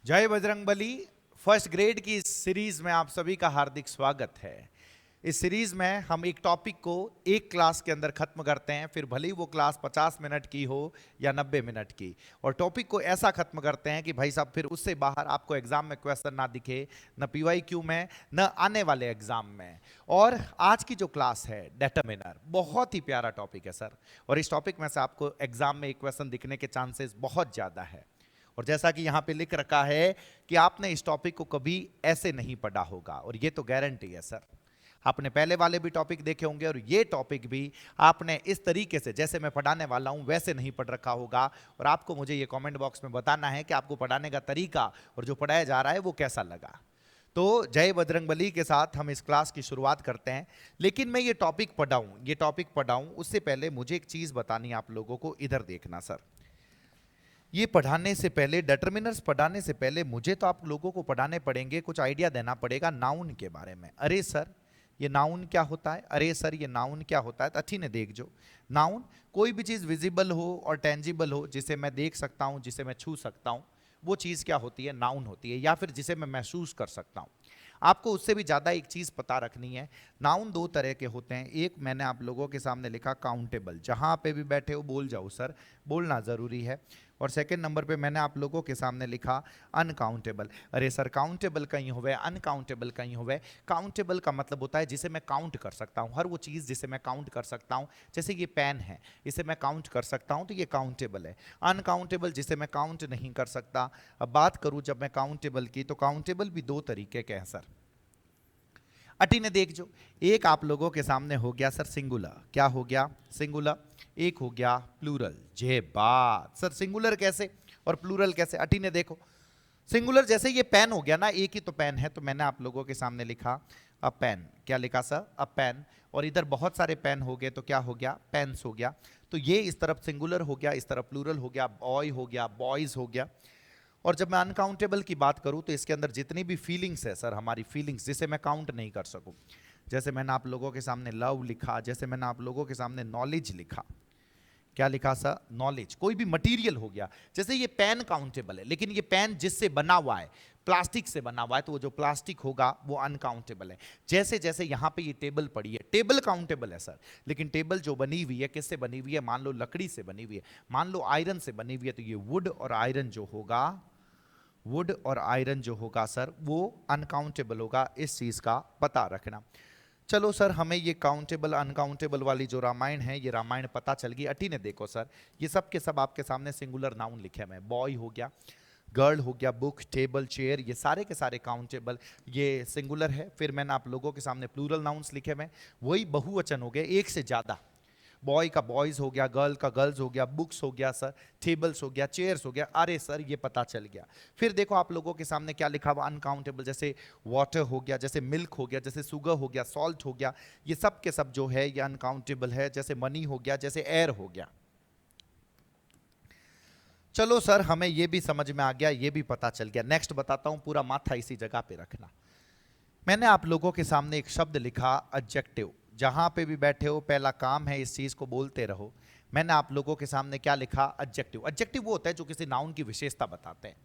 जय Bajrangbali. First grade की इस सीरीज में आप सभी का हार्दिक स्वागत है। इस सीरीज में हम एक टॉपिक को एक क्लास के अंदर खत्म करते हैं, फिर भले ही वो क्लास 50 मिनट की हो या 90 मिनट की, और टॉपिक को ऐसा खत्म करते हैं कि भाई साहब फिर उससे बाहर आपको एग्जाम में क्वेश्चन ना दिखे, न पीवाईक्यू में, न आने वाले एग्जाम में। और आज की जो क्लास है डिटरमिनर, बहुत ही प्यारा टॉपिक है सर, और इस टॉपिक में से आपको एग्जाम में एक क्वेश्चन दिखने के चांसेस बहुत ज्यादा है। और जैसा कि यहां पे लिख रखा है कि आपने इस टॉपिक को कभी ऐसे नहीं पढ़ा होगा, और ये तो गारंटी है सर। आपने पहले वाले भी टॉपिक देखे होंगे और ये टॉपिक भी आपने इस तरीके से जैसे मैं पढ़ाने वाला हूं वैसे नहीं पढ़ रखा होगा। और आपको मुझे ये कमेंट बॉक्स में बताना है कि आपको पढ़ाने का तरीका और जो पढ़ाया जा रहा है वो कैसा लगा। तो जय बजरंगबली के साथ हम इस क्लास की शुरुआत करते हैं। लेकिन मैं ये टॉपिक पढ़ाऊं उससे पहले मुझे एक चीज बतानी है आप लोगों को। इधर देखना सर, ये पढ़ाने से पहले, डिटरमिनर्स पढ़ाने से पहले मुझे तो आप लोगों को पढ़ाने पड़ेंगे, कुछ आइडिया देना पड़ेगा नाउन के बारे में। अरे सर ये नाउन क्या होता है, अरे सर ये नाउन क्या होता है। तो अच्छी ने देख जो, नाउन कोई भी चीज़ विजिबल हो और टेंजिबल हो, जिसे मैं देख सकता हूँ, जिसे मैं छू सकता हूँ, वो चीज़ क्या होती है, नाउन होती है। या फिर जिसे मैं महसूस कर सकता हूँ। आपको उससे भी ज़्यादा एक चीज़ पता रखनी है। नाउन दो तरह के होते हैं। एक मैंने आप लोगों के सामने लिखा काउंटेबल, जहाँ पे भी बैठे हो बोल जाओ सर, बोलना ज़रूरी है। और सेकंड नंबर पे मैंने आप लोगों के सामने लिखा अनकाउंटेबल। अरे सर काउंटेबल कहीं होवे, अनकाउंटेबल कहीं होवे। काउंटेबल का मतलब होता है जिसे मैं काउंट कर सकता हूँ, हर वो चीज़ जिसे मैं काउंट कर सकता हूँ। जैसे ये पेन है, इसे मैं काउंट कर सकता हूँ तो ये काउंटेबल है। अनकाउंटेबल जिसे मैं काउंट नहीं कर सकता। अब बात करूँ जब मैं काउंटेबल की, तो काउंटेबल भी दो तरीके के हैं सर। अटी ने देख जो, एक आप लोगों के सामने हो गया सर सिंगुलर। क्या हो गया, सिंगुलर। एक हो गया प्लूरल। जे बात सर, सिंगुलर कैसे और प्लूरल कैसे। अटी ने देखो, सिंगुलर जैसे ये पेन हो गया ना, एक ही तो पेन है, तो मैंने आप लोगों के सामने लिखा अ पेन। क्या लिखा सर, अ पेन। और इधर बहुत सारे पेन हो गए तो क्या हो गया, पेन्स हो गया। तो ये इस तरफ सिंगुलर हो गया, इस तरफ प्लूरल हो गया, बॉय हो गया, बॉयज हो गया। और जब मैं अनकाउंटेबल की बात करूं तो इसके अंदर जितनी भी फीलिंग्स है सर, हमारी फीलिंग्स जिसे मैं काउंट नहीं कर सकूं, जैसे मैंने आप लोगों के सामने लव लिखा, जैसे मैंने आप लोगों के सामने नॉलेज लिखा। क्या लिखा सर, नॉलेज। कोई भी मटेरियल हो गया, जैसे ये पेन काउंटेबल है, लेकिन ये पेन जिससे बना हुआ है, प्लास्टिक से बना हुआ है, तो वो जो प्लास्टिक होगा वो अनकाउंटेबल है। जैसे जैसे यहां पे ये टेबल पड़ी है, टेबल काउंटेबल है सर, लेकिन टेबल जो बनी हुई है किससे बनी हुई है, मान लो लकड़ी से बनी हुई है, मान लो आयरन से बनी हुई है, तो ये वुड और आयरन जो होगा, वुड और आयरन जो होगा सर, वो अनकाउंटेबल होगा। इस चीज का पता रखना। चलो सर, हमें ये काउंटेबल अनकाउंटेबल वाली जो रामायण है, ये रामायण पता चल गई। अटी ने देखो सर, ये सब के सब आपके सामने सिंगुलर नाउन लिखे हुए हैं। बॉय हो गया, गर्ल हो गया, बुक, टेबल, चेयर, ये सारे के सारे काउंटेबल, ये सिंगुलर है। फिर मैंने आप लोगों के सामने प्लूरल नाउन्स लिखे हुए हैं, वही बहुवचन हो गए, एक से ज्यादा। बॉय का बॉयज हो गया, गर्ल का गर्ल्स हो गया, बुक्स हो गया सर, टेबल्स हो गया, चेयर्स हो गया। अरे सर ये पता चल गया। फिर देखो आप लोगों के सामने क्या लिखा हुआ, अनकाउंटेबल, जैसे वाटर हो गया, जैसे मिल्क हो गया, जैसे शुगर हो गया, सॉल्ट हो गया, ये सब के सब जो है ये अनकाउंटेबल है। जैसे मनी हो गया, जैसे एयर हो गया। चलो सर, हमें ये भी समझ में आ गया, ये भी पता चल गया। नेक्स्ट बताता हूं, पूरा माथा इसी जगह पे रखना। मैंने आप लोगों के सामने एक शब्द लिखा एडजेक्टिव। जहां पे भी बैठे हो, पहला काम है इस चीज को बोलते रहो। मैंने आप लोगों के सामने क्या लिखा, एडजेक्टिव। एडजेक्टिव वो होता है जो किसी नाउन की विशेषता बताते हैं,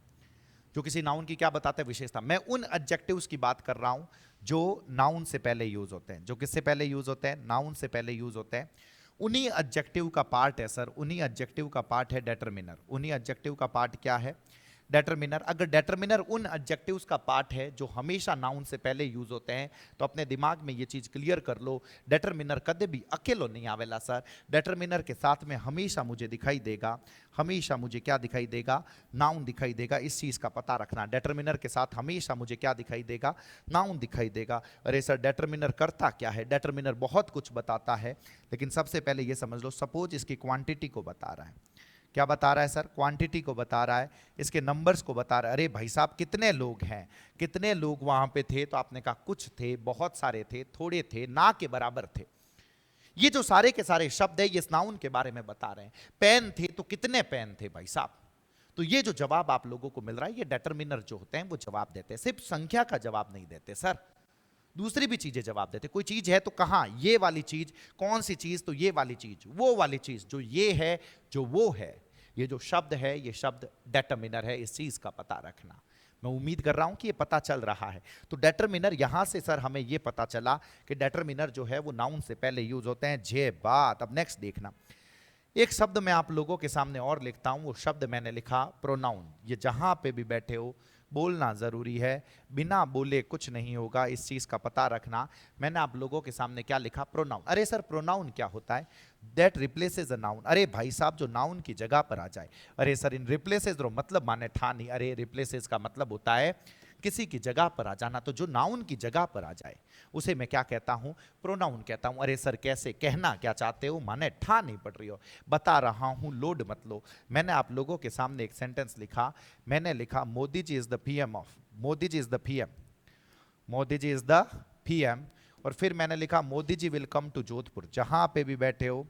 जो किसी नाउन की क्या बताते हैं, विशेषता। मैं उन एडजेक्टिव्स की बात कर रहा हूं जो नाउन से पहले यूज होते हैं। जो किससे पहले यूज होते हैं, नाउन से पहले यूज होते हैं। उन्हीं एडजेक्टिव का पार्ट है सर, उन्हीं एडजेक्टिव का पार्ट है डिटरमिनर। उन्हीं एडजेक्टिव का पार्ट क्या है, डेटरमिनर। अगर डेटरमिनर उन एडजेक्टिव्स का पार्ट है जो हमेशा नाउन से पहले यूज होते हैं, तो अपने दिमाग में ये चीज क्लियर कर लो, डेटरमिनर कदे भी अकेलो नहीं आवेला सर। डेटरमिनर के साथ में हमेशा मुझे दिखाई देगा, हमेशा मुझे क्या दिखाई देगा, नाउन दिखाई देगा। इस चीज का पता रखना, डेटरमिनर के साथ हमेशा मुझे क्या दिखाई देगा, नाउन दिखाई देगा। अरे सर डेटरमिनर करता क्या है, डेटरमिनर बहुत कुछ बताता है, लेकिन सबसे पहले ये समझ लो, सपोज इसकी क्वांटिटी को बता रहा है। क्या बता रहा है सर, क्वांटिटी को बता रहा है, इसके नंबर्स को बता रहा है। अरे भाई साहब कितने लोग हैं, कितने लोग वहां पे थे, तो आपने कहा कुछ थे, बहुत सारे थे, थोड़े थे, ना के बराबर थे। ये जो सारे के सारे शब्द है ये नाउन के बारे में बता रहे हैं। पेन थे तो कितने पेन थे भाई साहब। तो ये जो जवाब आप लोगों को मिल रहा है, ये डिटरमिनर जो होते हैं वो जवाब देते हैं, सिर्फ संख्या का जवाब नहीं देते सर, दूसरी भी चीजें जवाब देते। कोई चीज है तो कहां, ये वाली चीज, कौन सी चीज, तो ये वाली चीज, वो वाली चीज, जो ये है, जो वो है। ये जो शब्द है, ये शब्द डिटरमिनर है, इस चीज का पता रखना। मैं उम्मीद कर रहा हूं कि ये पता चल रहा है। तो डेटरमिनर यहां से सर हमें ये पता चला कि डेटरमिनर जो है वो नाउन से पहले यूज होते हैं। जे बात। अब नेक्स्ट देखना, एक शब्द मैं आप लोगों के सामने और लिखता हूं, वो शब्द मैंने लिखा प्रोनाउन। ये जहां पे भी बैठे हो बोलना जरूरी है, बिना बोले कुछ नहीं होगा, इस चीज का पता रखना। मैंने आप लोगों के सामने क्या लिखा? प्रोनाउन। अरे सर प्रोनाउन क्या होता है? That replaces a noun. अरे भाई साहब जो नाउन की जगह पर आ जाए। अरे सर इन रिप्लेसेस मतलब माने ठा नहीं, अरे रिप्लेसेस का मतलब होता है किसी की जगह पर आ जाना। तो जो नाउन की जगह पर आ जाए उसे मैं क्या कहता हूं? प्रोनाउन कहता हूं। अरे सर कैसे? कहना क्या चाहते हो? माने ठा नहीं पड़ रही हो, बता रहा हूं, लोड मत लो। मैंने आप लोगों के सामने एक सेंटेंस लिखा, मैंने लिखा Modi ji is the PM of, Modi ji is the PM, Modi ji is the PM. और फिर मैंने लिखा Modi ji will come to Jodhpur. जहां पे भी बैठे हो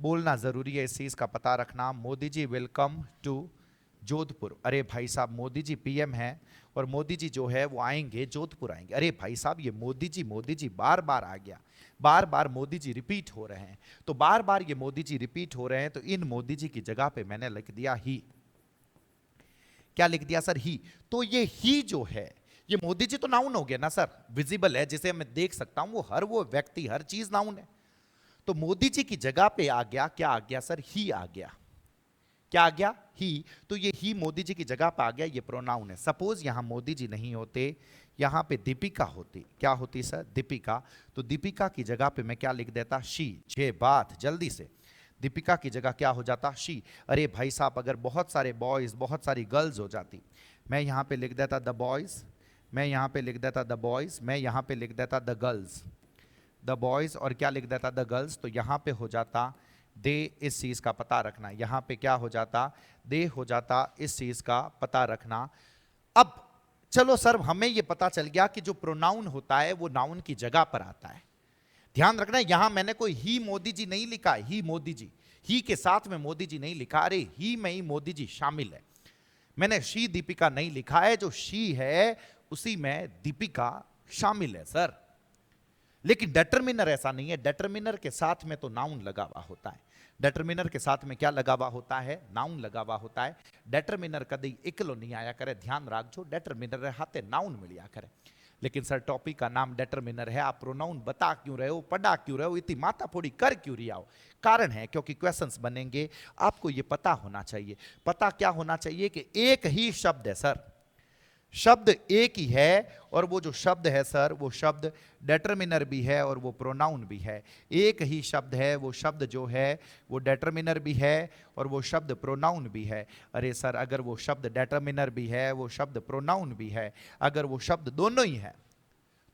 बोलना जरूरी है, इस चीज का पता रखना। Modi ji will come to Jodhpur. अरे भाई साहब मोदी जी पीएम हैं और मोदी जी जो है वो आएंगे, जोधपुर आएंगे। अरे भाई साहब ये मोदी जी बार बार आ गया, बार बार मोदी जी रिपीट हो रहे हैं। तो बार बार ये मोदी जी रिपीट हो रहे हैं, तो इन मोदी जी की जगह पे मैंने लिख दिया ही। क्या लिख दिया सर? ही। तो ये ही जो है, ये मोदी जी तो नाउन हो गया ना सर, विजिबल है, जिसे मैं देख सकता हूं, वो व्यक्ति, हर चीज नाउन है। तो मोदी जी की जगह पे आ गया, क्या आ गया सर? ही आ गया। क्या आ गया? ही। तो ये ही मोदी जी की जगह पे आ गया, ये प्रोनाउन है। सपोज यहां मोदी जी नहीं होते, यहां पे दीपिका होती। क्या होती सर? दीपिका। तो दीपिका की जगह पे मैं क्या लिख देता? शी। जे बात, जल्दी से। दीपिका की जगह क्या हो जाता? शी। अरे भाई साहब अगर बहुत सारे बॉयज, बहुत सारी गर्ल्स हो जाती, मैं यहां पे लिख देता द बॉयज, मैं यहां पे लिख देता द बॉयज, मैं यहां पे लिख देता द गर्ल्स, द बॉयज, और क्या लिख देता? The girls. तो यहां पे हो जाता दे, इस चीज का पता रखना। यहां पे क्या हो जाता? दे हो जाता, इस चीज का पता रखना। अब चलो सर हमें यह पता चल गया कि जो प्रोनाउन होता है वो नाउन की जगह पर आता है। ध्यान रखना यहां मैंने कोई ही मोदी जी नहीं लिखा, ही मोदी जी, ही के साथ में मोदी जी नहीं लिखा। अरे ही में ही मोदी जी शामिल है। मैंने शी दीपिका नहीं लिखा है, जो शी है उसी में दीपिका शामिल है सर। लेकिन डेटरमिनर ऐसा नहीं है, डेटरमिनर के साथ में तो नाउन लगा हुआ होता है। डेटरमिनर के साथ में क्या लगा हुआ होता है? नाउन लगा हुआ होता है। डेटरमिनर कभी इकलो नहीं आया करे, ध्यान रखो। डेटरमिनर हाथे नाउन मिलिया करे। लेकिन सर टॉपिक का नाम डेटरमिनर है, आप प्रोनाउन बता क्यों रहे हो, पढ़ा क्यों रहे हो, इतनी माथा फोड़ी कर क्यों रही हो? कारण है क्योंकि क्वेश्चंस बनेंगे, आपको ये पता होना चाहिए। पता क्या होना चाहिए? कि एक ही शब्द है सर, शब्द एक ही है, और वो जो शब्द है सर वो शब्द डेटरमिनर भी है और वो प्रोनाउन भी है। एक ही शब्द है, वो शब्द जो है वो डेटरमिनर भी है और वो शब्द प्रोनाउन भी है। अरे सर अगर वो शब्द डेटरमिनर भी है, वो शब्द प्रोनाउन भी है, अगर वो शब्द दोनों ही है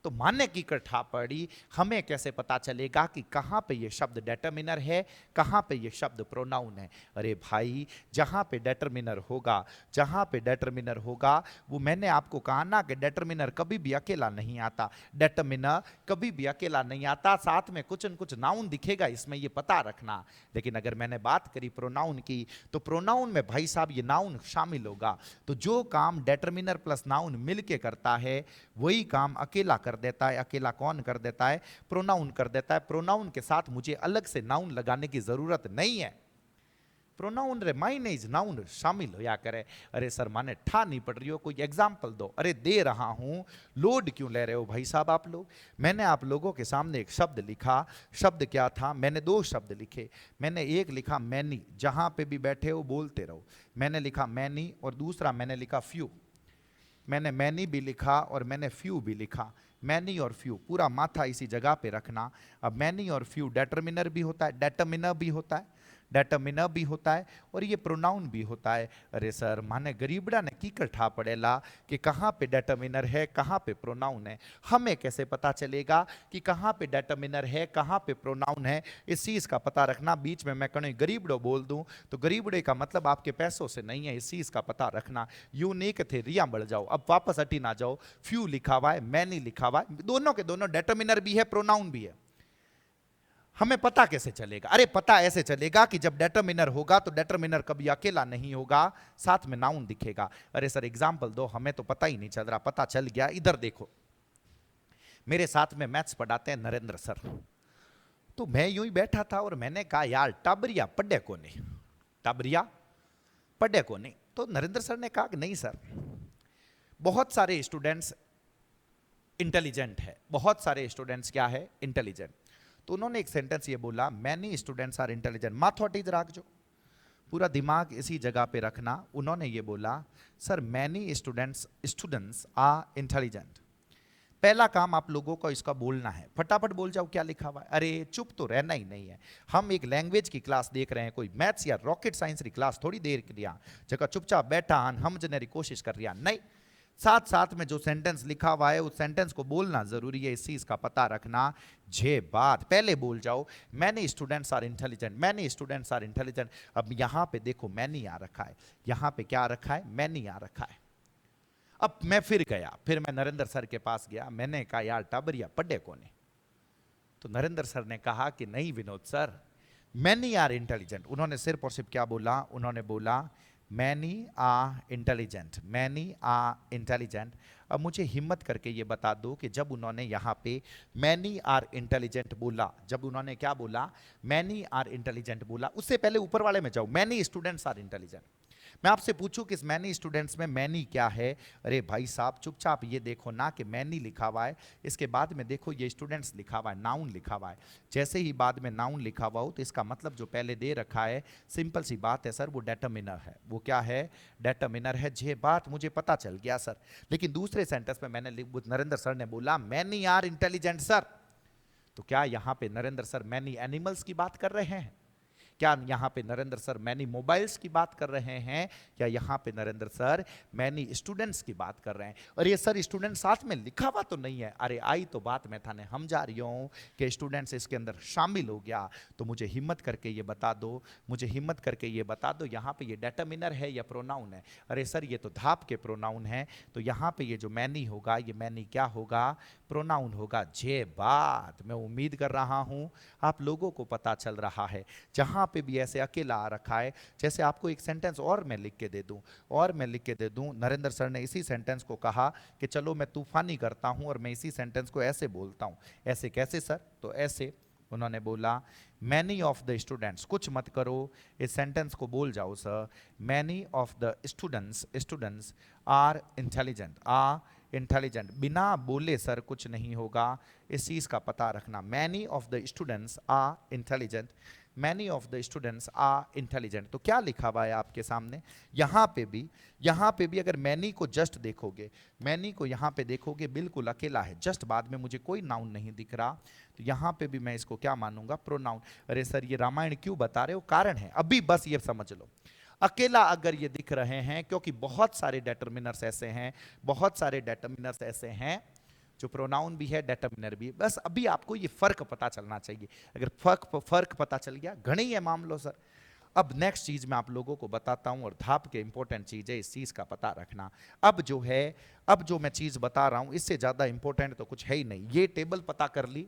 तो मानने की कठा पड़ी। हमें कैसे पता चलेगा कि कहां पे ये शब्द डेटरमिनर है, कहां पे ये शब्द प्रोनाउन है? अरे भाई जहां पे डेटरमिनर होगा, जहां पे डेटरमिनर होगा, वो मैंने आपको कहा ना कि डेटरमिनर कभी भी अकेला नहीं आता। डेटरमिनर कभी भी अकेला नहीं आता, साथ में कुछ न कुछ नाउन दिखेगा इसमें, ये पता रखना। लेकिन अगर मैंने बात करी प्रोनाउन की, तो प्रोनाउन में भाई साहब ये नाउन शामिल होगा। तो जो काम डेटरमिनर प्लस नाउन मिलके करता है वही काम अकेला कर देता है। अकेला कौन कर देता है? प्रोनाउन कर देता है। प्रोनाउन के साथ मुझे अलग से नाउन लगाने की जरूरत नहीं है। प्रोनाउन रे माइनेज नाउन शामिल होया करे। अरे सर माने ठा नहीं पड़ रही हो, कोई एग्जाम्पल दो। अरे दे रहा हूं, लोड क्यों ले रहे हो भाई साहब आप लोग? मैंने आप लोगों के सामने एक शब्द लिखा। शब्द क्या था? मैंने दो शब्द लिखे। मैंने एक लिखा मैनी, जहां पे भी बैठे हो बोलते रहो। मैंने लिखा मैनी, और दूसरा मैंने लिखा फ्यू। मैंने मैनी भी लिखा और मैंने फ्यू भी लिखा। मैनी और फ्यू, पूरा माथा इसी जगह पे रखना। अब मैनी और फ्यू डेटरमिनर भी होता है, डेटरमिनर भी होता है, डेटरमिनर भी होता है, और ये प्रोनाउन भी होता है। अरे सर माने गरीबड़ा ने की कठा पड़ेला कि कहाँ पे डेटरमिनर है, कहाँ पे प्रोनाउन है? हमें कैसे पता चलेगा कि कहाँ पे डेटरमिनर है, कहाँ पे प्रोनाउन है? इस चीज का पता रखना। बीच में मैं कहीं गरीबड़ो बोल दूं तो गरीबड़े का मतलब आपके पैसों से नहीं है, इस चीज का पता रखना। यू नहीं थे रिया बढ़ जाओ, अब वापस हटी ना जाओ। फ्यू लिखा हुआ है, मैनी लिखा हुआ है, दोनों के दोनों डेटरमिनर भी है, प्रोनाउन भी है। हमें पता कैसे चलेगा? अरे पता ऐसे चलेगा कि जब डेटरमिनर होगा तो डेटरमिनर कभी अकेला नहीं होगा, साथ में नाउन दिखेगा। अरे सर एग्जांपल दो, हमें तो पता ही नहीं चल रहा। पता चल गया, इधर देखो। मेरे साथ में मैथ्स पढ़ाते हैं नरेंद्र सर। तो मैं यूं ही बैठा था और मैंने कहा यार टाबरिया पढ़े को नहीं, टाबरिया पढ़े को नहीं। तो नरेंद्र सर ने कहा कि नहीं सर बहुत सारे स्टूडेंट्स इंटेलिजेंट है, बहुत सारे स्टूडेंट्स क्या है, इंटेलिजेंट। तो उन्होंने एक सेंटेंस ये बोला, मैनी स्टूडेंट्स आर इंटेलिजेंट, माथोटीज राख जो, पूरा दिमाग इसी जगह पे रखना। उन्होंने ये बोला, sir many students are intelligent. पहला काम आप लोगों को इसका बोलना है, फटाफट बोल जाओ क्या लिखा हुआ है। अरे चुप तो रहना ही नहीं है, हम एक लैंग्वेज की क्लास देख रहे हैं, कोई मैथ्स या रॉकेट साइंस की क्लास थोड़ी देर लिया जगह चुपचाप बैठा हम जने की कोशिश कर रहा नहीं। साथ साथ में जो सेंटेंस लिखा हुआ है उस सेंटेंस को बोलना जरूरी है, इस चीज का पता रखना। जे बात पहले बोल जाओ, many students are intelligent, many students are intelligent. अब यहां पे देखो मैनी आ रखा है, यहां पे क्या रखा है, मैनी आ रखा है। अब मैं फिर गया, फिर मैं नरेंद्र सर के पास गया, मैंने कहा यार टाबरिया पढ़े कोने। तो नरेंद्र सर ने कहा कि नहीं Vinod sir, many are intelligent. उन्होंने सिर्फ और सिर्फ क्या बोला, उन्होंने बोला many are intelligent, many are intelligent. अब मुझे हिम्मत करके ये बता दो कि जब उन्होंने यहाँ पे मैनी आर इंटेलिजेंट बोला, जब उन्होंने क्या बोला, मैनी आर इंटेलिजेंट बोला, उससे पहले ऊपर वाले में जाओ, मैनी स्टूडेंट्स आर इंटेलिजेंट। मैं आपसे पूछूं कि इस मैनी स्टूडेंट्स में मैनी क्या है? अरे भाई साहब चुपचाप ये देखो ना कि मैनी लिखा हुआ है, इसके बाद में देखो ये स्टूडेंट्स लिखा हुआ है, नाउन लिखा हुआ है। जैसे ही बाद में नाउन लिखा हुआ हो तो इसका मतलब जो पहले दे रखा है, सिंपल सी बात है सर, वो डेटर्मिनर है। वो क्या है? डेटर्मिनर है। ये बात मुझे पता चल गया सर, लेकिन दूसरे सेंटेंस में मैंने नरेंद्र सर ने बोला मैनी आर इंटेलिजेंट सर। तो क्या यहां पे नरेंद्र सर मैनी एनिमल्स की बात कर रहे हैं? क्या यहाँ पे नरेंद्र सर मैनी मोबाइल्स की बात कर रहे हैं? या यहाँ पे नरेंद्र सर मैनी स्टूडेंट्स की बात कर रहे हैं? और ये सर स्टूडेंट साथ में लिखा हुआ तो नहीं है। अरे आई तो बात मैं थाने हम जा रही हूँ कि स्टूडेंट्स इसके अंदर शामिल हो गया। तो मुझे हिम्मत करके ये बता दो, मुझे हिम्मत करके ये बता दो, यहाँ पे ये डेटर्मिनर है या प्रोनाउन है? अरे सर ये तो धाप के प्रोनाउन है, तो यहाँ पे ये जो मैनी होगा, ये मैनी क्या होगा? प्रोनाउन होगा। जे बात मैं उम्मीद कर रहा हूँ आप लोगों को पता चल रहा है। जहाँ पे भी ऐसे अकेला आ रखा है, जैसे आपको एक सेंटेंस और मैं लिख के दे दूं, और मैं लिख के दे दूं, नरेंद्र सर ने इसी सेंटेंस को कहा कि चलो मैं तूफानी करता हूं और मैं इसी सेंटेंस को ऐसे बोलता हूं। ऐसे कैसे सर? तो ऐसे उन्होंने बोला मैनी ऑफ द स्टूडेंट्स, कुछ मत करो, इस सेंटेंस को बोल जाओ sir, many of the students are intelligent, are intelligent. बिना बोले सर कुछ नहीं होगा, इस चीज का पता रखना। Many of the students are intelligent, many of the students are intelligent. तो क्या लिखा हुआ है आपके सामने? यहाँ पे भी अगर मैनी को जस्ट देखोगे, मैनी को यहाँ पे देखोगे बिल्कुल अकेला है, जस्ट बाद में मुझे कोई नाउन नहीं दिख रहा, तो यहाँ पे भी मैं इसको क्या मानूंगा? प्रोनाउन। अरे सर ये रामायण क्यों बता रहे हो? कारण है, अभी बस ये समझ लो। अकेला अगर ये दिख रहे हैं, क्योंकि बहुत सारे डेटर्मिनर्स ऐसे हैं, बहुत सारे डेटर्मिनर्स ऐसे हैं जो प्रोनाउन भी है, डेटर्मिनर भी है। बस अभी आपको ये फर्क पता चलना चाहिए। अगर फर्क पता चल गया, घनी है मान लो सर। अब नेक्स्ट चीज मैं आप लोगों को बताता हूं, और धाप के इंपॉर्टेंट चीज है, इस चीज का पता रखना। अब जो मैं चीज बता रहा हूं, इससे ज्यादा इंपॉर्टेंट तो कुछ है ही नहीं। ये टेबल पता कर ली,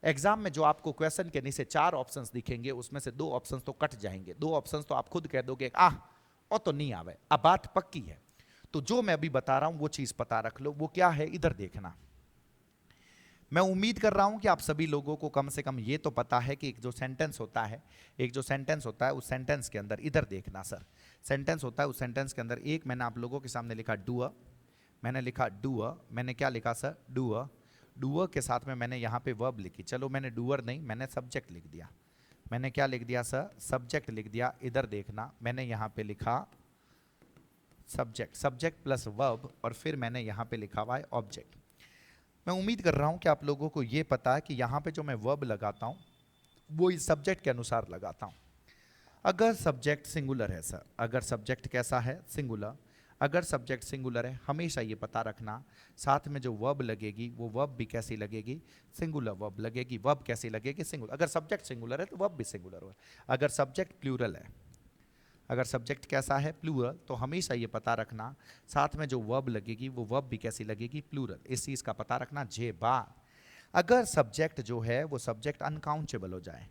एग्जाम में जो आपको क्वेश्चन के नीचे 4 ऑप्शंस दिखेंगे, उसमें से 2 ऑप्शंस तो कट जाएंगे, 2 ऑप्शंस तो आप खुद कह दोगे और तो नहीं आवे। अब बात पक्की है। तो जो मैं अभी बता रहा हूं वो चीज पता रख लो। वो क्या है? इधर देखना। मैं उम्मीद कर रहा हूं कि आप सभी लोगों को कम से कम ये तो पता है कि एक जो सेंटेंस होता है, उस सेंटेंस के अंदर इधर देखना सर। सेंटेंस होता है, उस सेंटेंस के अंदर एक मैंने आप लोगों के सामने लिखा डूअर, मैंने लिखा डूअर, मैंने क्या लिखा सर? डूअर। डूअर के साथ में मैंने यहाँ पे वर्ब लिखी। चलो मैंने डूअर नहीं, मैंने सब्जेक्ट लिख दिया। मैंने क्या लिख दिया सर? सब्जेक्ट लिख दिया। इधर देखना, मैंने यहाँ पे लिखा सब्जेक्ट प्लस वर्ब, और फिर मैंने यहाँ पे लिखा हुआ है ऑब्जेक्ट। मैं उम्मीद कर रहा हूँ कि आप लोगों को ये पता है कि यहाँ पे जो मैं वर्ब लगाता हूँ वो इस सब्जेक्ट के अनुसार लगाता हूँ। अगर सब्जेक्ट सिंगुलर है सर, अगर सब्जेक्ट कैसा है? सिंगुलर। अगर सब्जेक्ट सिंगुलर है, हमेशा ये पता रखना साथ में जो वर्ब लगेगी वो वर्ब भी कैसी लगेगी? सिंगुलर वर्ब लगेगी। वर्ब कैसी लगेगी? सिंगुलर। अगर सब्जेक्ट सिंगुलर है तो वर्ब भी सिंगुलर हो। अगर सब्जेक्ट प्लूरल है, अगर सब्जेक्ट कैसा है? प्लूरल, तो हमेशा ये पता रखना साथ में जो वर्ब लगेगी वो वर्ब भी कैसी लगेगी? प्लूरल। इस चीज का पता रखना। जे बात। अगर सब्जेक्ट जो है वो सब्जेक्ट अनकाउंटेबल हो जाए,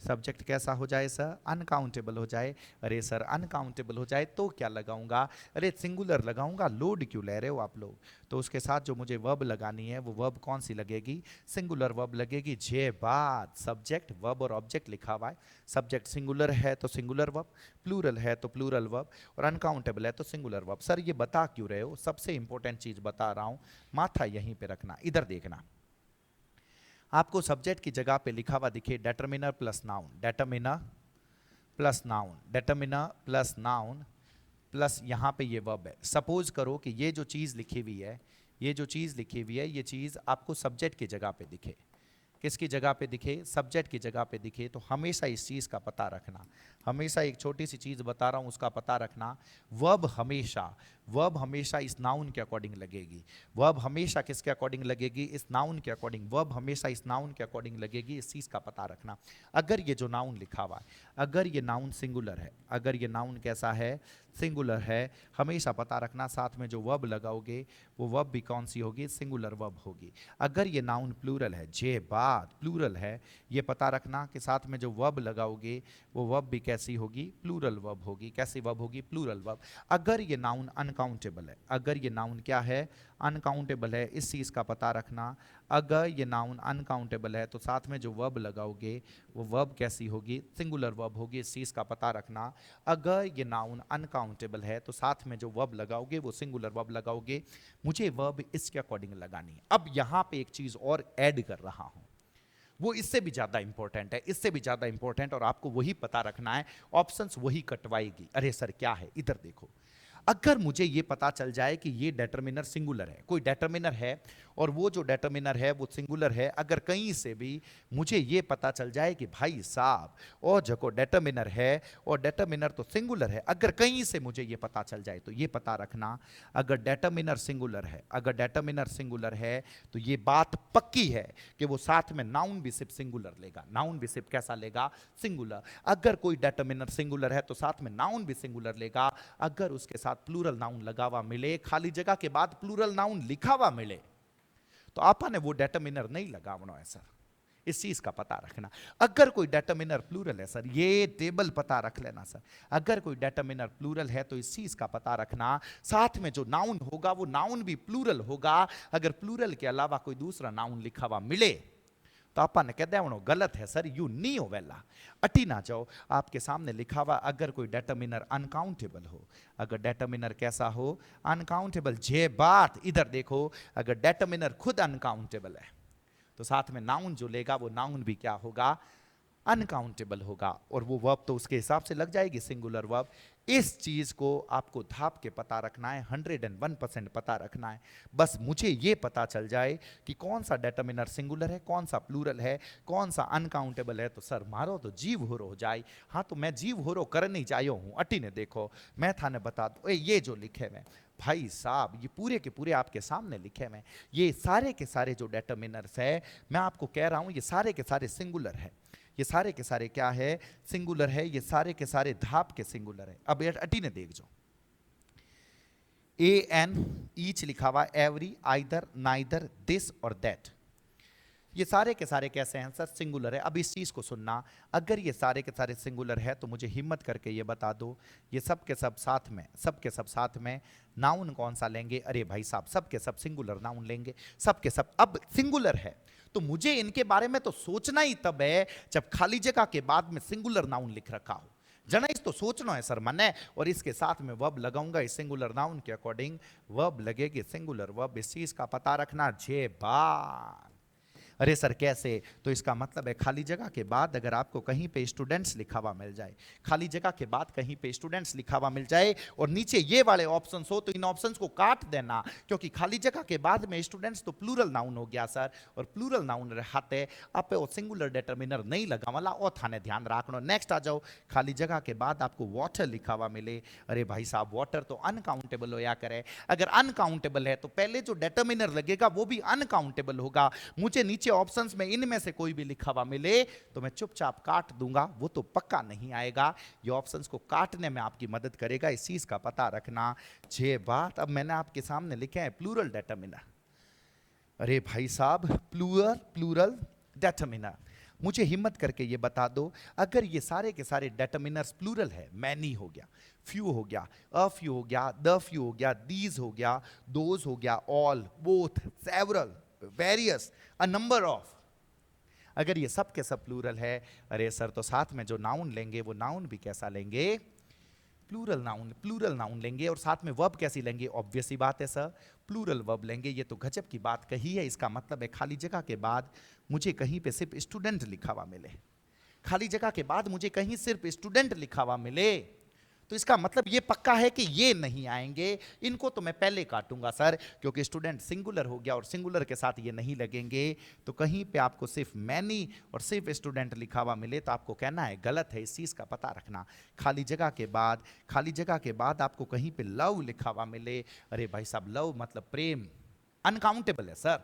सब्जेक्ट कैसा हो जाए सर? अनकाउंटेबल हो जाए। अरे सर अनकाउंटेबल हो जाए तो क्या लगाऊंगा? अरे सिंगुलर लगाऊंगा, लोड क्यों ले रहे हो आप लोग? तो उसके साथ जो मुझे वर्ब लगानी है वो वर्ब कौन सी लगेगी? सिंगुलर वर्ब लगेगी। जे बात सब्जेक्ट वर्ब और ऑब्जेक्ट लिखा हुआ है। सब्जेक्ट सिंगुलर है तो सिंगुलर वर्ब, प्लूरल है तो प्लूरल वर्ब, और अनकाउंटेबल है तो सिंगुलर वर्ब। सर ये बता क्यों रहे हो? सबसे इंपॉर्टेंट चीज बता रहा हूं, माथा यहीं पे रखना, इधर देखना। आपको सब्जेक्ट की जगह पे लिखा हुआ दिखे determiner plus noun, determiner plus noun, determiner plus noun plus यहाँ पे ये वर्ब है। सपोज करो कि ये जो चीज़ लिखी हुई है, ये जो चीज़ लिखी हुई है, ये चीज़ आपको सब्जेक्ट की जगह पे दिखे। किसकी जगह पे दिखे? सब्जेक्ट की जगह पे दिखे। तो हमेशा इस चीज़ का पता रखना, हमेशा एक छोटी सी चीज़ बता रहा हूँ उसका पता रखना। वर्ब हमेशा इस नाउन के अकॉर्डिंग लगेगी। वर्ब हमेशा किसके अकॉर्डिंग लगेगी? इस नाउन के अकॉर्डिंग। वर्ब हमेशा इस नाउन के अकॉर्डिंग लगेगी, इस चीज़ का पता रखना। अगर ये जो नाउन लिखा हुआ है, अगर ये नाउन सिंगुलर है, अगर ये नाउन कैसा है? सिंगुलर है, हमेशा पता रखना साथ में जो वर्ब लगाओगे वो वर्ब भी कौन सी होगी? सिंगुलर वर्ब होगी। अगर ये नाउन प्लूरल है, जे बात प्लूरल है, ये पता रखना कि साथ में जो वर्ब लगाओगे वो वर्ब भी कैसी होगी? प्लूरल वर्ब होगी। कैसी वर्ब होगी? Plural verb. अगर ये नाउन अनकाउंटेबल है, अगर ये नाउन क्या है? अनकाउंटेबल है, इस चीज़ का पता रखना। अगर ये नाउन अनकाउंटेबल है तो साथ में जो वर्ब लगाओगे वो वर्ब कैसी होगी? सिंगुलर वर्ब होगी, इस चीज़ का पता रखना। अगर ये नाउन अनकाउंटेबल है तो साथ में जो वर्ब लगाओगे वो सिंगुलर वर्ब लगाओगे। मुझे वर्ब इसके अकॉर्डिंग लगानी है। अब यहां पे एक चीज और ऐड कर रहा हूं, वो इससे भी ज्यादा इंपॉर्टेंट है, इससे भी ज्यादा इंपॉर्टेंट, और आपको वही पता रखना है, ऑप्शंस वही कटवाएगी। अरे सर क्या है? इधर देखो। अगर मुझे ये पता चल जाए कि ये डेटरमिनर सिंगुलर है, कोई डेटरमिनर है और वो जो डेटरमिनर है वो सिंगुलर है, अगर कहीं से भी मुझे ये पता चल जाए कि भाई साहब और जको डेटरमिनर है और डेटरमिनर तो सिंगुलर है, अगर कहीं से मुझे ये पता चल जाए तो ये पता रखना, अगर डेटरमिनर सिंगुलर है, अगर डेटरमिनर सिंगुलर है तो ये बात पक्की है कि वो साथ में नाउन भी सिर्फ सिंगुलर लेगा। नाउन भी सिर्फ कैसा लेगा? सिंगुलर। अगर कोई डेटरमिनर सिंगुलर है तो साथ में नाउन भी सिंगुलर लेगा। अगर उसके साथ प्लूरल नाउन लगा हुआ मिले, खाली जगह के बाद प्लूरल नाउन लिखा हुआ मिले, तो आपा ने वो डेटरमिनर नहीं लगावना है सर, इस चीज का पता रखना। अगर कोई डेटरमिनर प्लूरल है सर, ये टेबल पता रख लेना सर, अगर कोई डेटरमिनर प्लूरल है तो इस चीज का पता रखना, साथ में जो नाउन होगा वो नाउन भी प्लूरल होगा। अगर प्लूरल के अलावा कोई दूसरा नाउन लिखा हुआ मिले तो अपन कह दे गलत है सर, यू नहीं हो वेला, अटी ना जाओ। आपके सामने लिखा हुआ अगर कोई डेटरमिनर अनकाउंटेबल हो, अगर डेटरमिनर कैसा हो? अनकाउंटेबल। जे बात इधर देखो, अगर डेटरमिनर खुद अनकाउंटेबल है तो साथ में नाउन जो लेगा वो नाउन भी क्या होगा? अनकाउंटेबल होगा, और वो वर्ब तो उसके हिसाब से लग जाएगी, सिंगुलर वर्ब। इस चीज को आपको धाप के पता रखना है, 101% पता रखना है। बस मुझे ये पता चल जाए कि कौन सा डेटरमिनर सिंगुलर है, कौन सा प्लूरल है, कौन सा अनकाउंटेबल है, तो सर मारो तो जीव होरो हो जाए। हाँ तो मैं जीव होरो करने ही चाहिए हूँ, अटी ने देखो मैं थाने बता दो, ये जो लिखे हुए भाई साहब ये पूरे के पूरे आपके सामने लिखे हुए, ये सारे के सारे जो डेटरमिनर्स है मैं आपको कह रहा हूँ ये सारे के सारे सिंगुलर है, ये सारे के सारे क्या है? सिंगुलर है, ये सारे के सारे धाप के सिंगुलर है। अब अटी ने देख जो ए एन ईच लिखा हुआ, एवरी, आइदर, नाइदर, दिस और दैट, ये सारे के सारे कैसे हैं सर? सिंगुलर है। अब इस चीज को सुनना, अगर ये सारे के सारे सिंगुलर है तो मुझे हिम्मत करके ये बता दो ये सब के सब साथ में, सब के सब साथ में नाउन कौन सा लेंगे? अरे भाई साहब सब के सब सिंगुलर नाउन लेंगे, सब के सब। अब सिंगुलर है तो मुझे इनके बारे में तो सोचना ही तब है जब खाली जगह के बाद में सिंगुलर नाउन लिख रखा हो। जना इस तो सोचना है सर मने, और इसके साथ में वर्ब लगाऊंगा, इस सिंगुलर नाउन के अकॉर्डिंग वर्ब लगेगी, सिंगुलर वर्ब। इस चीज का पता रखना, जे बात। अरे सर कैसे? तो इसका मतलब है खाली जगह के बाद अगर आपको कहीं पे स्टूडेंट्स लिखा हुआ मिल जाए, खाली जगह के बाद कहीं पे स्टूडेंट्स लिखा हुआ मिल जाए और नीचे ये वाले ऑप्शंस हो तो इन ऑप्शंस को काट देना, क्योंकि खाली जगह के बाद में स्टूडेंट्स तो प्लूरल नाउन हो गया सर, और प्लूरल नाउन रहते आप वो सिंगुलर डेटरमिनर नहीं लगा वाला, और थाने ध्यान रखना। नेक्स्ट आ जाओ, खाली जगह के बाद आपको वाटर लिखा हुआ मिले, अरे भाई साहब वाटर तो अनकाउंटेबल हो या करे, अगर अनकाउंटेबल है तो पहले जो डेटरमिनर लगेगा वो भी अनकाउंटेबल होगा। मुझे नीचे ऑप्शंस में इनमें से कोई भी लिखा हुआ मिले तो मैं चुपचाप काट दूंगा, वो तो पक्का नहीं आएगा। ये ऑप्शंस को काटने में आपकी मदद करेगा, इस चीज का पता रखना। जे बात। अब मैंने आपके सामने लिखे हैं प्लूरल डेटरमिनर, अरे भाई साहब प्लूरल डेटरमिनर, मुझे हिम्मत करके ये बता दो, अगर ये सारे के सारे डेटर्मिनर्स प्लूरल है, मैनी हो गया, फ्यू हो गया, अ फ्यू हो गया, द फ्यू हो गया, दीज हो गया, दोज हो गया, all, both, several, various, a number of, अगर ये सब के सब प्लूरल है, अरे सर तो साथ में जो नाउन लेंगे वो नाउन भी कैसा लेंगे, प्लूरल नाउन लेंगे, और साथ में वर्ब कैसी लेंगे, ऑब्वियस सी बात है सर, प्लूरल वर्ब लेंगे। ये तो गजब की बात कही है। इसका मतलब है खाली जगह के बाद मुझे कहीं पे सिर्फ स्टूडेंट लिखा हुआ मिले, खाली जगह के बाद मुझे कहीं सिर्फ स्टूडेंट लिखा हुआ मिले, तो इसका मतलब ये पक्का है कि ये नहीं आएंगे, इनको तो मैं पहले काटूंगा सर, क्योंकि स्टूडेंट सिंगुलर हो गया और सिंगुलर के साथ ये नहीं लगेंगे। तो कहीं पे आपको सिर्फ मैनी और सिर्फ स्टूडेंट लिखा हुआ मिले तो आपको कहना है गलत है, इस चीज का पता रखना। खाली जगह के बाद आपको कहीं पे लव लिखा हुआ मिले, अरे भाई साहब लव मतलब प्रेम, अनकाउंटेबल है सर,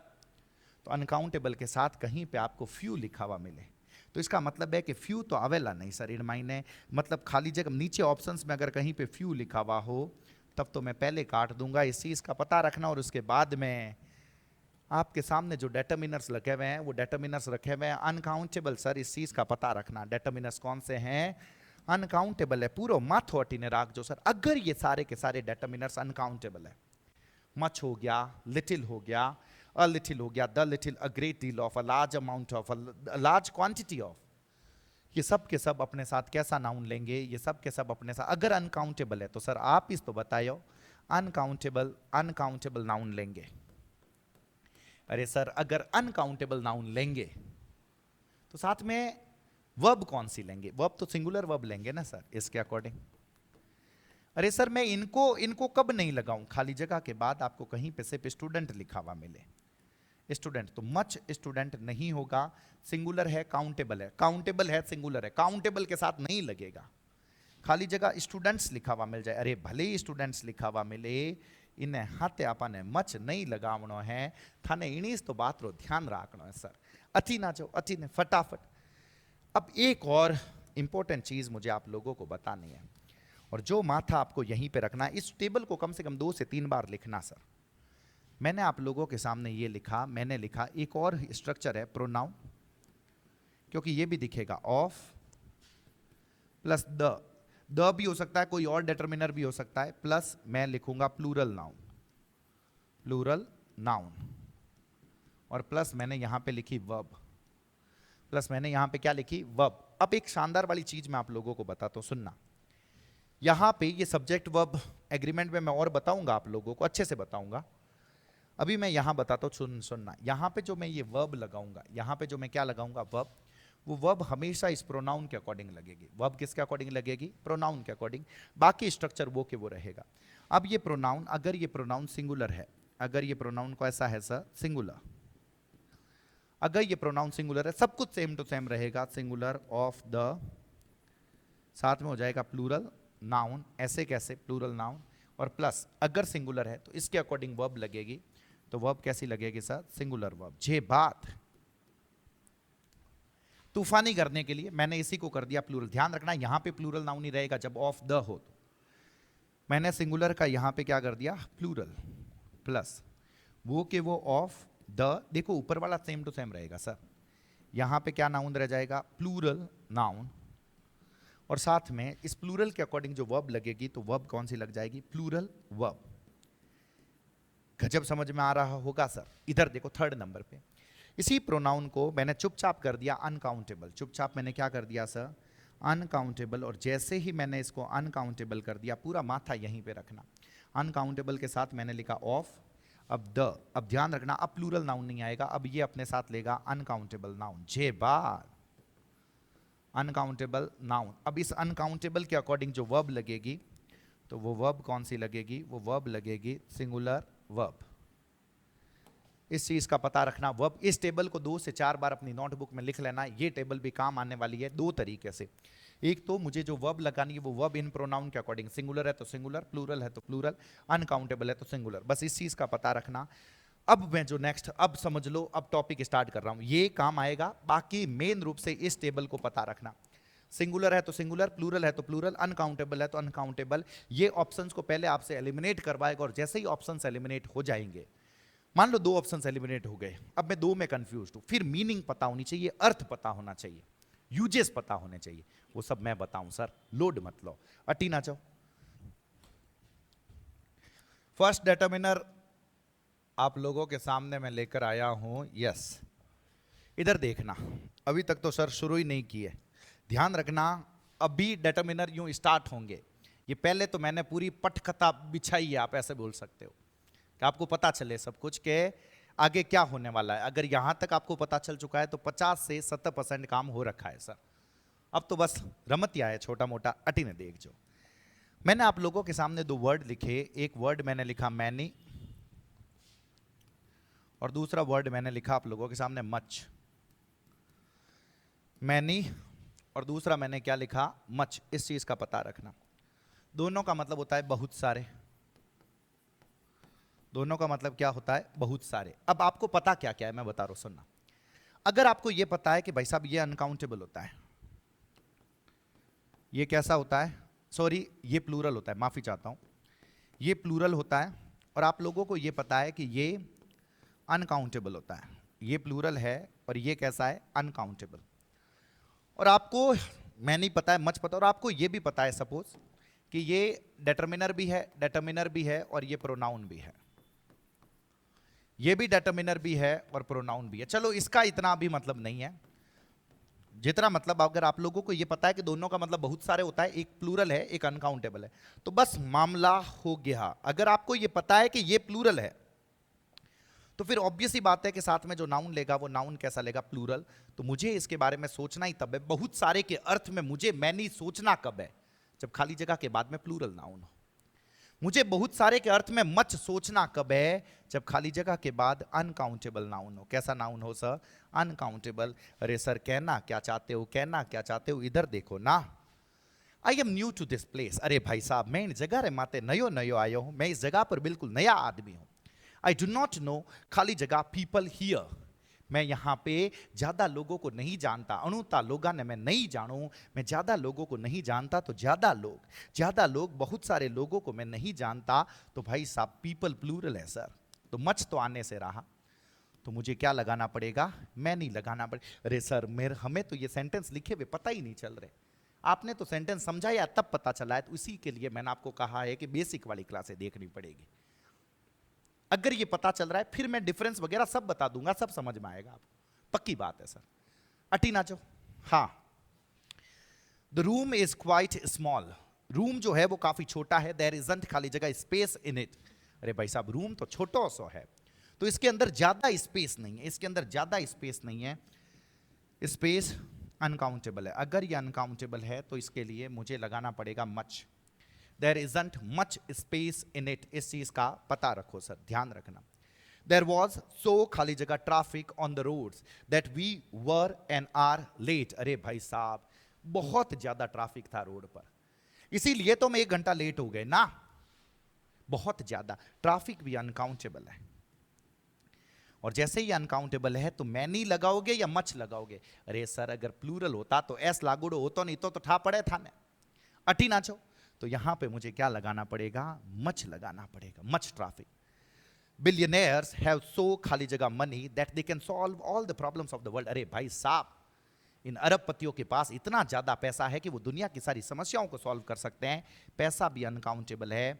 तो अनकाउंटेबल के साथ कहीं पे आपको फ्यू लिखा हुआ मिले, तो इसका मतलब है कि फ्यू तो आवेला नहीं सर इन मायने, मतलब खाली जगह नीचे ऑप्शंस में अगर कहीं पे फ्यू लिखा हुआ हो तब तो मैं पहले काट दूंगा, इस चीज का पता रखना। और उसके बाद में आपके सामने जो डेटर्मिनर्स लगे हुए हैं वो डेटर्मिनर्स रखे हुए हैं अनकाउंटेबल सर, इस चीज का पता रखना। डेटर्मिनर्स कौन से हैं, अनकाउंटेबल है, पूरा माथ हटिने राख जो सर, अगर ये सारे के सारे डेटर्मिनर्स अनकाउंटेबल है, मच हो गया, लिटिल हो गया, a little हो गया, the little, a great deal of, a large amount of, a large quantity of, ये सब के सब अपने साथ कैसा नाउन लेंगे, ये सब के सब अपने साथ, अगर अनकाउंटेबल है तो सर आप इस तो बताओ, अनकाउंटेबल नाउन लेंगे। अरे सर अगर अनकाउंटेबल नाउन लेंगे तो साथ में वर्ब कौन सी लेंगे, वर्ब तो सिंगुलर वर्ब लेंगे ना सर इसके अकॉर्डिंग। अरे सर मैं इनको कब नहीं लगाऊं, खाली जगह के बाद आपको कहीं पे सिर्फ स्टूडेंट लिखा हुआ मिले, स्टूडेंट तो मच स्टूडेंट नहीं होगा, सिंगुलर है, काउंटेबल है, सिंगुलर है, काउंटेबल के साथ नहीं लगेगा, खाली जगह स्टूडेंट्स लिखा हुआ मिल जाए। अरे भले ही स्टूडेंट्स लिखा हुआ मिले, इन्हें हाथे आपने मच नहीं लगावनो है, थाने इनीस तो बात रो ध्यान रखना है सर, अति ना जो अति ने फटाफट। अब एक और इंपॉर्टेंट चीज मुझे आप लोगों को बतानी है, और जो माथा आपको यहीं पे रखना है, इस टेबल को कम से कम 2 से 3 बार लिखना सर। मैंने आप लोगों के सामने ये लिखा, मैंने लिखा एक और स्ट्रक्चर है प्रोनाउन, क्योंकि ये भी दिखेगा ऑफ प्लस द भी हो सकता है, कोई और डिटरमिनर भी हो सकता है, प्लस मैं लिखूंगा प्लूरल नाउन, और प्लस मैंने यहां पे लिखी वर्ब, प्लस मैंने यहां पे क्या लिखी, वर्ब। अब एक शानदार वाली चीज मैं आप लोगों को बताता हूं, सुनना। यहां पे ये सब्जेक्ट वर्ब एग्रीमेंट में मैं और बताऊंगा आप लोगों को, अच्छे से बताऊंगा, अभी मैं यहां बताता हूं, सुनना। यहां पे जो मैं ये वर्ब लगाऊंगा, यहां पे जो मैं क्या लगाऊंगा वर्ब, वो वर्ब हमेशा इस प्रोनाउन के अकॉर्डिंग लगेगी। वर्ब किसके अकॉर्डिंग लगेगी, प्रोनाउन के अकॉर्डिंग, बाकी स्ट्रक्चर वो के वो रहेगा। अब ये प्रोनाउन, अगर ये प्रोनाउन सिंगुलर है, अगर ये प्रोनाउन को ऐसा है सर सिंगुलर, अगर ये प्रोनाउन सिंगुलर है, सब कुछ सेम टू सेम रहेगा, सिंगुलर ऑफ द, साथ में हो जाएगा प्लूरल नाउन, ऐसे कैसे प्लूरल नाउन, और प्लस अगर सिंगुलर है तो इसके अकॉर्डिंग वर्ब लगेगी, तो वर्ब कैसी लगेगी सर, सिंगुलर वर्ब। जे बात तूफानी करने के लिए मैंने इसी को कर दिया प्लूरल, ध्यान रखना यहां पे प्लूरल नाउन ही रहेगा जब ऑफ द हो, तो मैंने सिंगुलर का यहां पे क्या कर दिया प्लूरल, प्लस वो के वो ऑफ द, देखो ऊपर वाला सेम टू सेम रहेगा सर, यहां पे क्या नाउन रह जाएगा प्लूरल नाउन, और साथ में इस प्लूरल के अकॉर्डिंग जो वर्ब लगेगी तो वर्ब कौन सी लग जाएगी, प्लूरल वर्ब। गजब समझ में आ रहा होगा सर। इधर देखो थर्ड नंबर पे, इसी प्रोनाउन को मैंने चुपचाप कर दिया अनकाउंटेबल, चुपचाप मैंने क्या कर दिया सर अनकाउंटेबल, और जैसे ही मैंने इसको अनकाउंटेबल कर दिया, पूरा माथा यहीं पे रखना, अनकाउंटेबल के साथ मैंने लिखा ऑफ, अब द, अब ध्यान रखना अब प्लूरल नाउन नहीं आएगा, अब ये अपने साथ लेगा अनकाउंटेबल नाउन, जे बार अनकाउंटेबल नाउन। अब इस अनकाउंटेबल के अकॉर्डिंग जो वर्ब लगेगी तो वो वर्ब कौन सी लगेगी, वो वर्ब लगेगी सिंगुलर वर्ब। इस चीज का पता रखना, वर्ब, इस टेबल को 2 से 4 बार अपनी नोटबुक में लिख लेना, ये टेबल भी काम आने वाली है 2 तरीके से। एक तो मुझे जो वर्ब लगानी है वो वर्ब इन प्रोनाउन के अकॉर्डिंग, सिंगुलर है तो सिंगुलर, प्लूरल है तो प्लूरल, अनकाउंटेबल है तो सिंगुलर, बस इस चीज का पता रखना। अब मैं जो नेक्स्ट, अब समझ लो, अब टॉपिक स्टार्ट कर रहा हूं, ये काम आएगा, बाकी मेन रूप से इस टेबल को पता रखना, सिंगुलर है तो सिंगुलर, प्लूरल है तो प्लूरल, अनकाउंटेबल है तो अनकाउंटेबल, ये ऑप्शंस को पहले आपसे एलिमिनेट करवाएगा, और जैसे ही ऑप्शंस एलिमिनेट हो जाएंगे मान लो दो ऑप्शंस एलिमिनेट हो गए, अब मैं दो में कंफ्यूज हूं, फिर मीनिंग पता होनी चाहिए, अर्थ पता होना चाहिए, यूजेस पता होने चाहिए, वो सब मैं बताऊं सर, लोड मत लो, अटी ना जाओ। फर्स्ट डिटर्मिनर आप लोगों के सामने मैं लेकर आया हूं, यस। इधर देखना, अभी तक तो सर शुरू ही नहीं किए, ध्यान रखना, अभी डिटर्मिनर यूं स्टार्ट होंगे। ये पहले तो मैंने पूरी पटकथा बिछाई है, आप ऐसे बोल सकते हो कि आपको पता चले सब कुछ के आगे क्या होने वाला है। अगर यहां तक आपको पता चल चुका है तो 50 से 70% काम हो रखा है सर। अब तो बस रमतिया है छोटा मोटा, अटी ने देख जो। मैंने आप लोगों के सामने दो वर्ड लिखे, एक वर्ड मैंने लिखा मैनी और दूसरा वर्ड मैंने लिखा आप लोगों के सामने मच। मैनी और दूसरा मैंने क्या लिखा, मच। इस चीज का पता रखना, दोनों का मतलब होता है बहुत सारे, दोनों का मतलब क्या होता है, बहुत सारे। अब आपको पता क्या क्या है मैं बता रहा हूं, सुनना। अगर आपको यह पता है कि भाई साहब ये अनकाउंटेबल होता है, ये कैसा होता है, सॉरी ये प्लूरल होता है, माफी चाहता हूं, ये प्लूरल होता है, और आप लोगों को यह पता है कि ये अनकाउंटेबल होता है, ये प्लूरल है और ये कैसा है, अनकाउंटेबल। और आपको मैं नहीं पता है, मच पता, और आपको यह भी पता है सपोज कि ये डिटर्मिनर भी है और ये प्रोनाउन भी है, ये भी डिटर्मिनर भी है और प्रोनाउन भी है। चलो इसका इतना भी मतलब नहीं है, जितना मतलब अगर आप लोगों को यह पता है कि दोनों का मतलब बहुत सारे होता है, एक प्लूरल है एक अनकाउंटेबल है, तो बस मामला हो गया। अगर आपको यह पता है कि ये प्लूरल है तो फिर ऑब्वियस ही बात है कि साथ में जो नाउन लेगा वो नाउन कैसा लेगा, प्लूरल। तो मुझे इसके बारे में सोचना ही तब है, बहुत सारे के अर्थ में मुझे मैनी सोचना कब है, जब खाली जगह के बाद में प्लूरल नाउन हो। मुझे बहुत सारे के अर्थ में मच सोचना कब है, जब खाली जगह के बाद अनकाउंटेबल नाउन हो। कैसा नाउन हो सर, अनकाउंटेबल। अरे सर कहना क्या चाहते हो, कहना क्या चाहते हो, इधर देखो ना। I am new to this place, अरे भाई साहब मैं इन जगह रे माते नयो नयो आयो हूं, मैं इस जगह पर बिल्कुल नया आदमी हूं। आई डू नॉट नो, खाली जगह पीपल हियर, मैं यहां पे ज्यादा लोगों को नहीं जानता, अणुता लोगा ने मैं नहीं जानू, मैं ज्यादा लोगों को नहीं जानता, तो ज्यादा लोग बहुत सारे लोगों को मैं नहीं जानता, तो भाई साहब पीपल प्लूरल है सर, तो मच तो आने से रहा, तो मुझे क्या लगाना पड़ेगा, मैं नहीं लगाना पड़ेगा। अरे सर मेरे हमें तो ये सेंटेंस लिखे हुए पता ही नहीं चल रहे, आपने तो सेंटेंस समझा या तब पता चला है, तो इसी के लिए मैंने आपको कहा है कि बेसिक वाली क्लासें देखनी पड़ेगी। अगर ये पता चल रहा है फिर मैं डिफरेंस वगैरह सब बता दूंगा, सब समझ में आएगा आपको, पक्की बात है सर, अटी नाचो। हाँ, the room is quite small, room जो है वो काफी छोटा है, देयर इजंट खाली जगह स्पेस इन इट। अरे भाई साहब रूम तो छोटा सा है, तो इसके अंदर ज्यादा स्पेस नहीं है, इसके अंदर ज्यादा स्पेस नहीं है, स्पेस अनकाउंटेबल है। अगर ये अनकाउंटेबल है तो इसके लिए मुझे लगाना पड़ेगा much, there isn't much space in it. इस चीज का पता रखो सर, ध्यान रखना। देयर वॉज सो खाली जगह traffic on the roads that we were an are late. अरे भाई साहब बहुत ज्यादा ट्रैफिक था रोड पर, इसीलिए तो हम 1 घंटा लेट हो गए ना, बहुत ज्यादा ट्रैफिक भी अनकाउंटेबल है। और जैसे ही अनकाउंटेबल है तो मैनी लगाओगे या मच लगाओगे। अरे सर अगर प्लूरल होता तो एस लागूड़ो होतो, नहीं तो ठा पड़े था ने, अटी नाचो। तो यहां पे मुझे क्या लगाना पड़ेगा, मच लगाना पड़ेगा, much traffic. Billionaires have so खाली जगह money that they can solve all the problems of the world. अरे भाई साहब इन अरबपतियों के पास इतना ज्यादा पैसा है कि वो दुनिया की सारी समस्याओं को सॉल्व कर सकते हैं, पैसा भी अनकाउंटेबल है।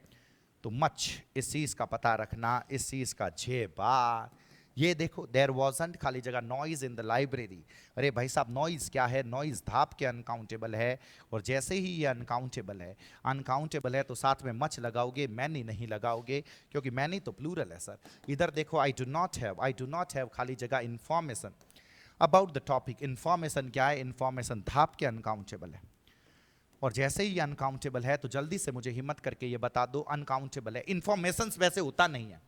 तो मच इस चीज का पता रखना, इस चीज का जेबार। ये देखो देयर वॉजंट खाली जगह नॉइज इन द लाइब्रेरी। अरे भाई साहब नॉइज क्या है, नॉइज धाप के अनकाउंटेबल है, और जैसे ही ये अनकाउंटेबल है तो साथ में मच लगाओगे, मैनी नहीं लगाओगे, क्योंकि मैनी तो प्लूरल है सर। इधर देखो आई डू नॉट हैव खाली जगह information about the topic. Information क्या है, इंफॉर्मेशन धाप के अनकाउंटेबल है, और जैसे ही अनकाउंटेबल है तो जल्दी से मुझे हिम्मत करके ये बता दो अनकाउंटेबल है। इंफॉर्मेशन वैसे होता नहीं है,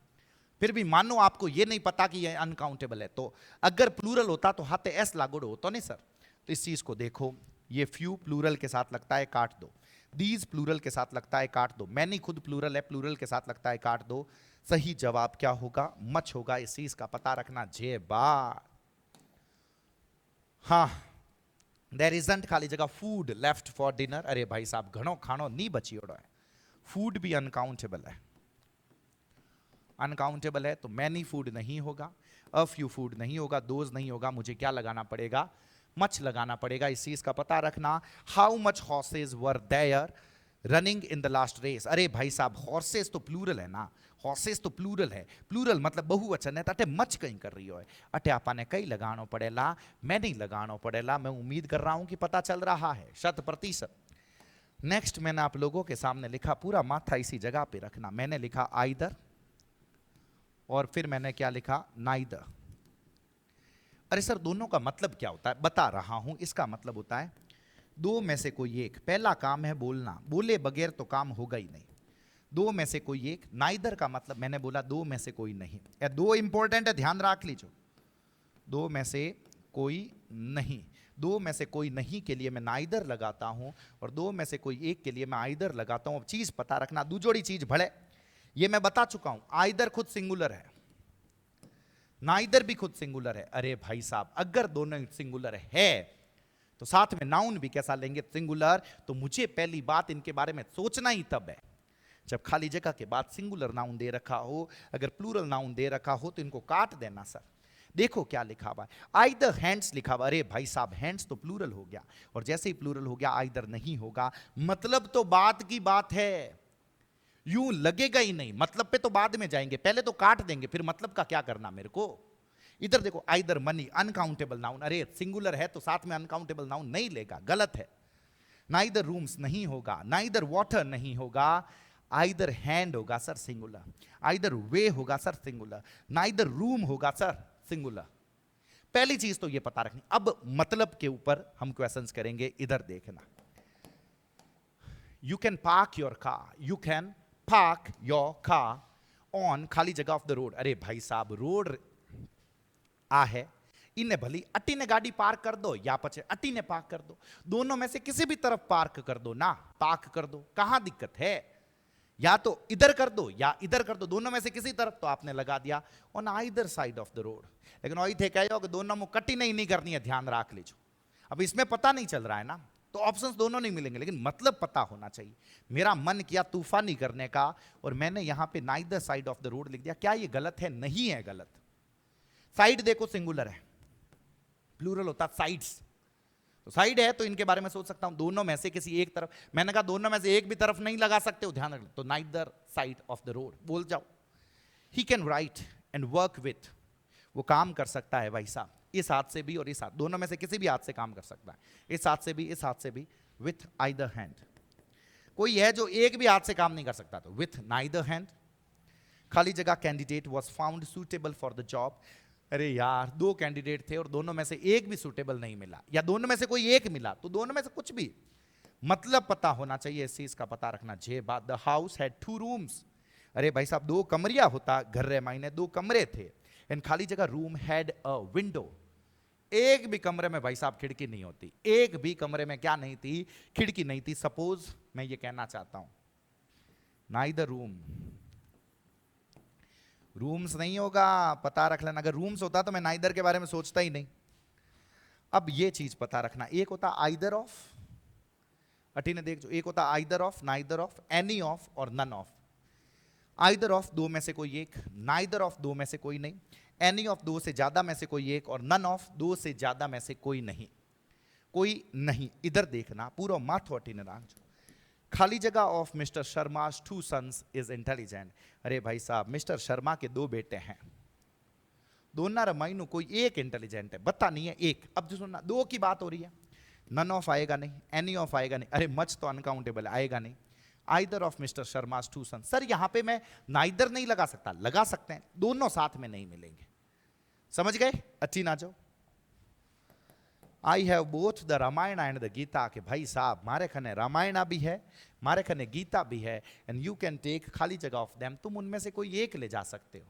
फिर भी मानो आपको ये नहीं पता कि ये अनकाउंटेबल है, तो अगर प्लूरल होता तो हाथ एस लागू होता नहीं सर। तो इस चीज को देखो, ये फ्यू प्लूरल के साथ लगता है काट दो, दीज प्लूरल के साथ लगता है काट दो, मैनी खुद प्लूरल है, प्लूरल के साथ लगता है काट दो। सही जवाब क्या होगा, मच होगा, इस चीज का पता रखना। जे बात हाँ, देयर इजंट खाली जगह फूड लेफ्ट फॉर डिनर। अरे भाई साहब घणो खानो नहीं बची ओड़ो है, फूड भी अनकाउंटेबल है, अनकाउंटेबल है तो मैनी फूड नहीं होगा, अ फ्यू फूड नहीं होगा, दोज नहीं होगा, मुझे क्या लगाना पड़ेगा, मच लगाना पड़ेगा। इस चीज का पता रखना। How much horses were there running in the last race. अरे भाई साहब, हॉर्सेस तो प्लूरल है ना, हॉर्सेस तो प्लूरल है, प्लूरल मतलब बहुवचन है, अटे मच कहीं कर रही हो, अटे आपाने कई लगानो पड़ेला, मैं नहीं लगानो पड़ेला। मैं उम्मीद कर रहा हूं कि पता चल रहा है 100%। नेक्स्ट मैंने आप लोगों के सामने लिखा, पूरा माथा इसी जगह पे रखना। मैंने लिखा आइदर और फिर मैंने क्या लिखा, नाइदर। अरे सर दोनों का मतलब क्या होता है, बता रहा हूं। इसका मतलब होता है दो में से कोई एक। पहला काम है बोलना, बोले बगैर तो काम होगा ही नहीं। दो में से कोई एक। नाइदर का मतलब मैंने बोला दो में से कोई नहीं। या दो इंपॉर्टेंट है, ध्यान रख लीजिए। दो में से कोई नहीं, दो में से कोई नहीं के लिए मैं नाइदर लगाता हूं, और दो में से कोई एक के लिए मैं आइदर लगाता हूं। अब चीज पता रखना, दो जोड़ी चीज भड़े, ये मैं बता चुका हूं। आइदर खुद सिंगुलर है, नाइदर भी खुद सिंगुलर है। अरे भाई साहब, अगर दोनों सिंगुलर है तो साथ में नाउन भी कैसा लेंगे, सिंगुलर। तो मुझे पहली बात इनके बारे में सोचना ही तब है जब खाली जगह के बाद सिंगुलर नाउन दे रखा हो। अगर प्लूरल नाउन दे रखा हो तो इनको काट देना सर। देखो क्या लिखा हुआ है, आइदर हैंड्स लिखा हुआ। अरे भाई साहब, हैंड्स तो प्लूरल हो गया, और जैसे ही प्लूरल हो गया आइदर नहीं होगा। मतलब तो बात की बात है, यूं लगेगा ही नहीं। मतलब पे तो बाद में जाएंगे, पहले तो काट देंगे, फिर मतलब का क्या करना मेरे को। इधर देखो, आइदर मनी अनकाउंटेबल नाउन। अरे सिंगुलर है तो साथ में अनकाउंटेबल नाउन नहीं लेगा, गलत है। नाइदर रूम्स नहीं होगा, नाइदर वाटर नहीं होगा, आइदर हैंड होगा सर सिंगुलर, आइदर वे होगा सर सिंगुलर, नाइदर रूम होगा सर सिंगुलर। पहली चीज तो ये पता रखनी। अब मतलब के ऊपर हम क्वेश्चंस करेंगे, इधर देखना। You can park your car, you can park your car on खाली जगह ऑफ द रोड। अरे भाई साहब, रोड आ है, इन्हें भली अटी ने गाड़ी पार्क कर दो या पचे अटी ने पार्क कर दो, दोनों में से किसी भी तरफ पार्क कर दो ना, पार्क कर दो, कहां दिक्कत है। या तो इधर कर दो या इधर कर दो, दोनों में से किसी तरफ तो आपने लगा दिया on either side of the road. लेकिन वही थे कहो कि दोनों में कटी नहीं करनी है, ध्यान रख लीजिए। अब इसमें पता नहीं चल रहा है ना, तो ऑप्शंस दोनों नहीं मिलेंगे, लेकिन मतलब पता होना चाहिए। मेरा मन किया तूफानी करने का, और मैंने यहां पे neither side of the road लिख दिया। क्या ये गलत है? नहीं है गलत। साइड देखो सिंगुलर है, प्लूरल होता साइड्स, तो साइड है तो इनके बारे में सोच सकता हूं दोनों में से किसी एक तरफ। मैंने कहा दोनों में से एक भी तरफ नहीं लगा सकते हो, ध्यान रख, तो neither side of the road बोल जाओ। He can write and work with, वो काम कर सकता है भाई साहब, इस हाथ से भी और इस हाथ, दोनों में से किसी भी हाथ से काम कर सकता है, इस हाथ से भी इस हाथ से भी, विथ आइदर हैंड। कोई है जो एक भी हाथ से काम नहीं कर सकता, तो विथ नाइदर हैंड। खाली जगह candidate was found suitable for the job. अरे यार, दो कैंडिडेट थे और दोनों में से एक भी सुटेबल नहीं मिला, या दोनों में से कोई एक मिला, तो दोनों में से कुछ भी। मतलब पता होना चाहिए, इस चीज का पता रखना। जे बात, द हाउस हैड 2 रूम्स। अरे भाई साहब, 2 कमरिया होता, घर रे मायने 2 कमरे थे। एंड खाली जगह रूम हैड अ विंडो। एक भी कमरे में भाई साहब खिड़की नहीं होती, एक भी कमरे में क्या नहीं थी, खिड़की नहीं थी। सपोज मैं ये कहना चाहता हूं, नाइदर रूम, रूम्स नहीं होगा, पता रख लेना। अगर रूम्स होता तो मैं नाइदर के बारे में सोचता ही नहीं। अब ये चीज पता रखना, एक होता आइदर ऑफ, अटी ने देख जो, एक होता either of, neither of, any of और नन ऑफ। आइदर ऑफ दो में से कोई एक, नाइदर ऑफ दो में से कोई नहीं, एनी ऑफ दो से ज्यादा में से कोई एक, और नन ऑफ दो से ज्यादा में से कोई नहीं, कोई नहीं। इधर देखना पूरा माथो अटी ने राख। खाली जगह of Mr Sharma 2 sons is intelligent. अरे भाई साहब, मिस्टर शर्मा के 2 बेटे हैं, दोनों रमाइनू कोई एक इंटेलिजेंट है, बता नहीं है एक। अब जो सुनना, 2 की बात हो रही है, नन ऑफ आएगा नहीं, एनी ऑफ आएगा नहीं, अरे मच तो अनकाउंटेबल आएगा नहीं। Either of Mr Sharma 2 sons. Sir यहां पे मैं नाइदर नहीं लगा सकता, लगा सकते हैं, दोनों साथ में नहीं मिलेंगे। समझ गए? अच्छी ना जाओ। I have both the Ramayana and the Gita. के भाई साहब, मारे खने रामायण भी है, मारे खने गीता भी है। एंड यू कैन टेक खाली जगह ऑफ देम, तुम उनमें से कोई एक ले जा सकते हो,